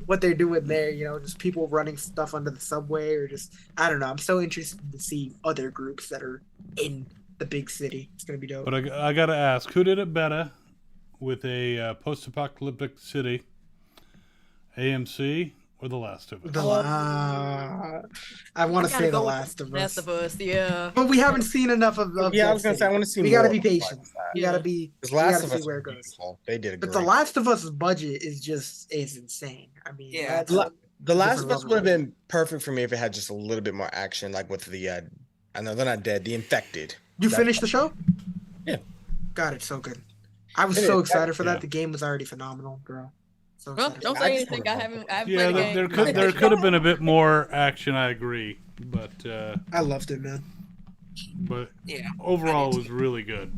what they're doing there, you know, just people running stuff under the subway, or just, I don't know. I'm so interested to see other groups that are in the big city. It's gonna be dope. But I gotta ask, who did it better with a post-apocalyptic city, AMC or The Last of Us? I want to say The go with Last of Us. Last of Us, yeah. But we haven't seen enough of Yeah, I that was gonna city. say I want to see. We gotta more be of stuff patient. like that. We Yeah. gotta be. Because We Last gotta of see Us where was it goes. beautiful. They did a But great. The Last of Us budget is insane. I mean, Yeah. that's The Last of different Us would have level. been perfect for me if it had just a little bit more action, like with the I know they're not dead, the infected. You That's finished the show? Yeah. God, it's so good. I was It so is. excited for Yeah. that. The game was already phenomenal, bro. So Well, excited. don't I say just anything. wanna I haven't Yeah, played the game. there could have been a bit more action. I agree, but I loved it, man. Yeah. overall I it did was too. really good.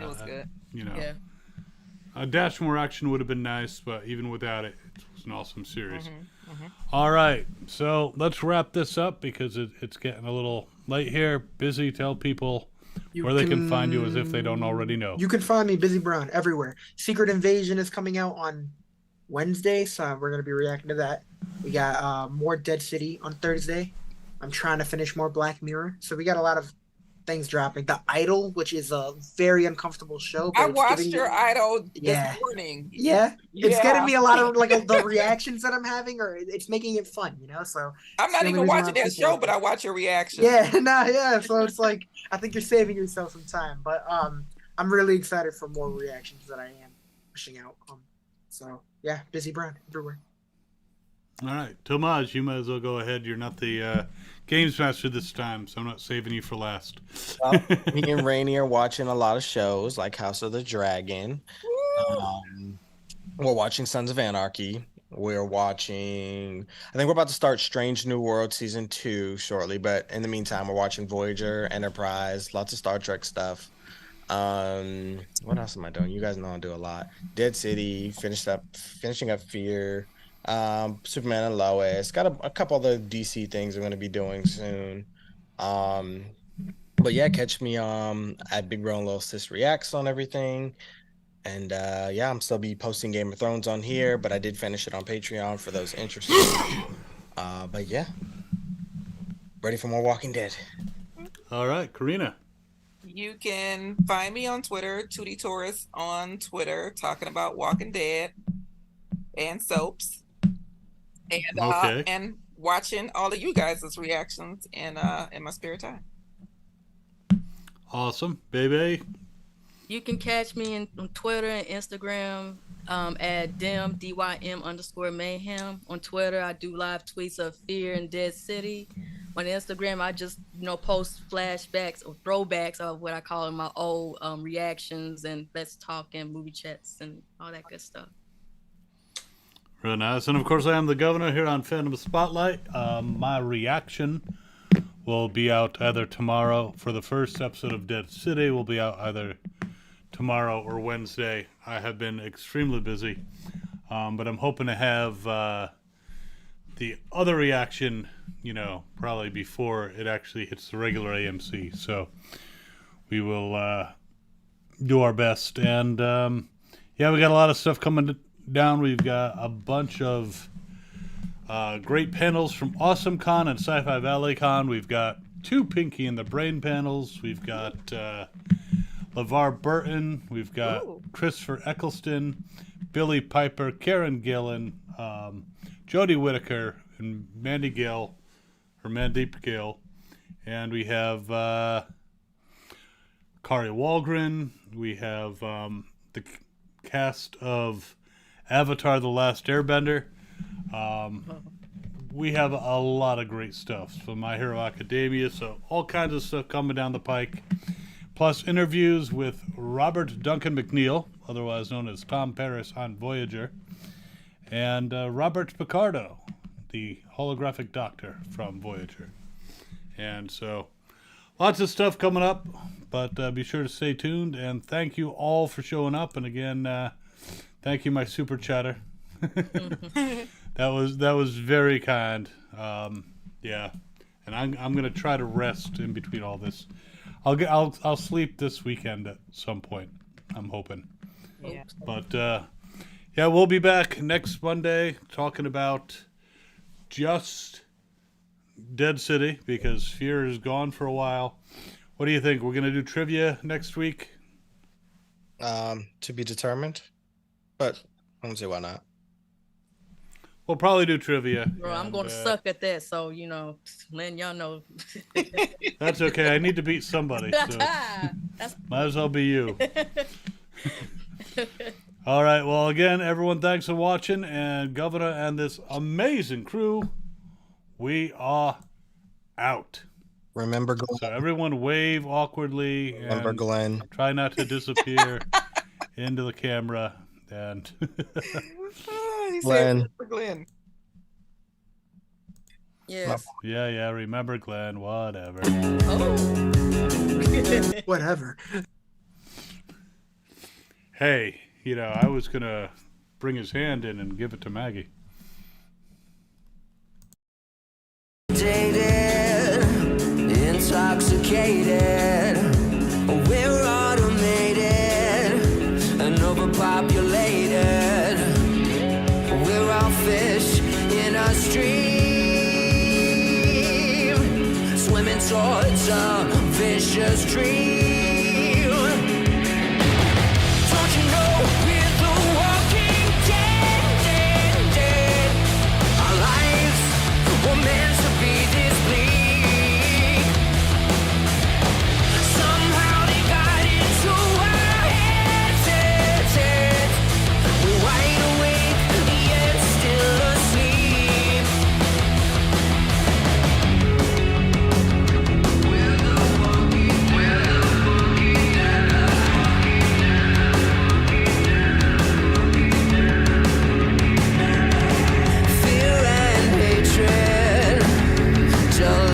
It was good. You know, Yeah. a dash more action would have been nice, but even without it, it was an awesome series. Mm-hmm. All right, so let's wrap this up because it's getting a little late here. Busy, tell people where they can find you as if they don't already know. You can find me, Busy Brown, everywhere. Secret Invasion is coming out on Wednesday, so we're going to be reacting to that. We got more Dead City on Thursday. I'm trying to finish more Black Mirror. So we got a lot of things dropping. The Idol, which is a very uncomfortable show. But I it's watched giving your me- idol Yeah. this morning. Yeah, it's Yeah. getting me a lot of like the reactions that I'm having, or it's making it fun, you know. So I'm not the even only reason why watching I'm that thinking show, of but it. I watch your reaction. yeah, yeah. So it's like I think you're saving yourself some time, but I'm really excited for more reactions that I am pushing out. So yeah, busy Brad everywhere. All right, Tomaj, you might as well go ahead. You're not the games master this time, so I'm not saving you for last. Well, me and Rainey are watching a lot of shows like House of the Dragon. We're watching Sons of Anarchy. We're watching, I think we're about to start Strange New World season 2 shortly, but in the meantime, we're watching Voyager, Enterprise, lots of Star Trek stuff. What else am I doing? You guys know I do a lot. Dead City, finishing up Fear, Superman and Lois. Got a couple other DC things we're going to be doing soon. But yeah, catch me at Big Bro and Little Sis Reacts on everything. And yeah, I'm still be posting Game of Thrones on here, but I did finish it on Patreon for those interested. But yeah, ready for more Walking Dead. All right, Karina. You can find me on Twitter, Tootie Taurus on Twitter, talking about Walking Dead and soaps, and and watching all of you guys' reactions in my spare time. Awesome, baby. You can catch me on Twitter and Instagram at DYM_mayhem. On Twitter, I do live tweets of Fear and Dead City. On Instagram, I just post flashbacks or throwbacks of what I call my old reactions and let's talk and movie chats and all that good stuff. Real nice. And of course, I am the governor here on Fandom Spotlight. My reaction will be out either tomorrow for the first episode of Dead City. Will be out either tomorrow or Wednesday. I have been extremely busy, but I'm hoping to have the other reaction, probably before it actually hits the regular AMC. So we will do our best. And yeah, we got a lot of stuff coming down. We've got a bunch of great panels from AwesomeCon and Sci-Fi Valley Con. We've got 2 Pinky in the Brain panels. We've got LeVar Burton. We've got Christopher Eccleston, Billy Piper, Karen Gillan, Jodie Whittaker, and Mandeep Gill. And we have Kari Walgren. We have the cast of Avatar: The Last Airbender. We have a lot of great stuff. So My Hero Academia. So all kinds of stuff coming down the pike. Plus interviews with Robert Duncan McNeil, otherwise known as Tom Paris on Voyager, and Robert Picardo, the holographic doctor from Voyager. And so lots of stuff coming up, but be sure to stay tuned. And thank you all for showing up. And again, thank you, my super chatter. That was very kind. Yeah, and I'm gonna try to rest in between all this. I'll sleep this weekend at some point. I'm hoping. Yeah. But yeah, we'll be back next Monday talking about just Dead City because Fear is gone for a while. What do you think? We're gonna do trivia next week? To be determined, but I don't see why not. We'll probably do trivia. Bro, I'm going to suck at that, so, letting y'all know. That's okay. I need to beat somebody. So might as well be you. All right. Well, again, everyone, thanks for watching. And Governor and this amazing crew, we are out. Remember Glenn. So everyone wave awkwardly. Remember and Glenn. Try not to disappear into the camera. And He Glenn. said for Glenn. Yes. yeah. Remember Glenn. Whatever. Oh. Whatever. Hey, I was gonna bring his hand in and give it to Maggie. Jaded, intoxicated, we're automated and overpopulated. We're all fish in a stream, swimming towards a vicious dream.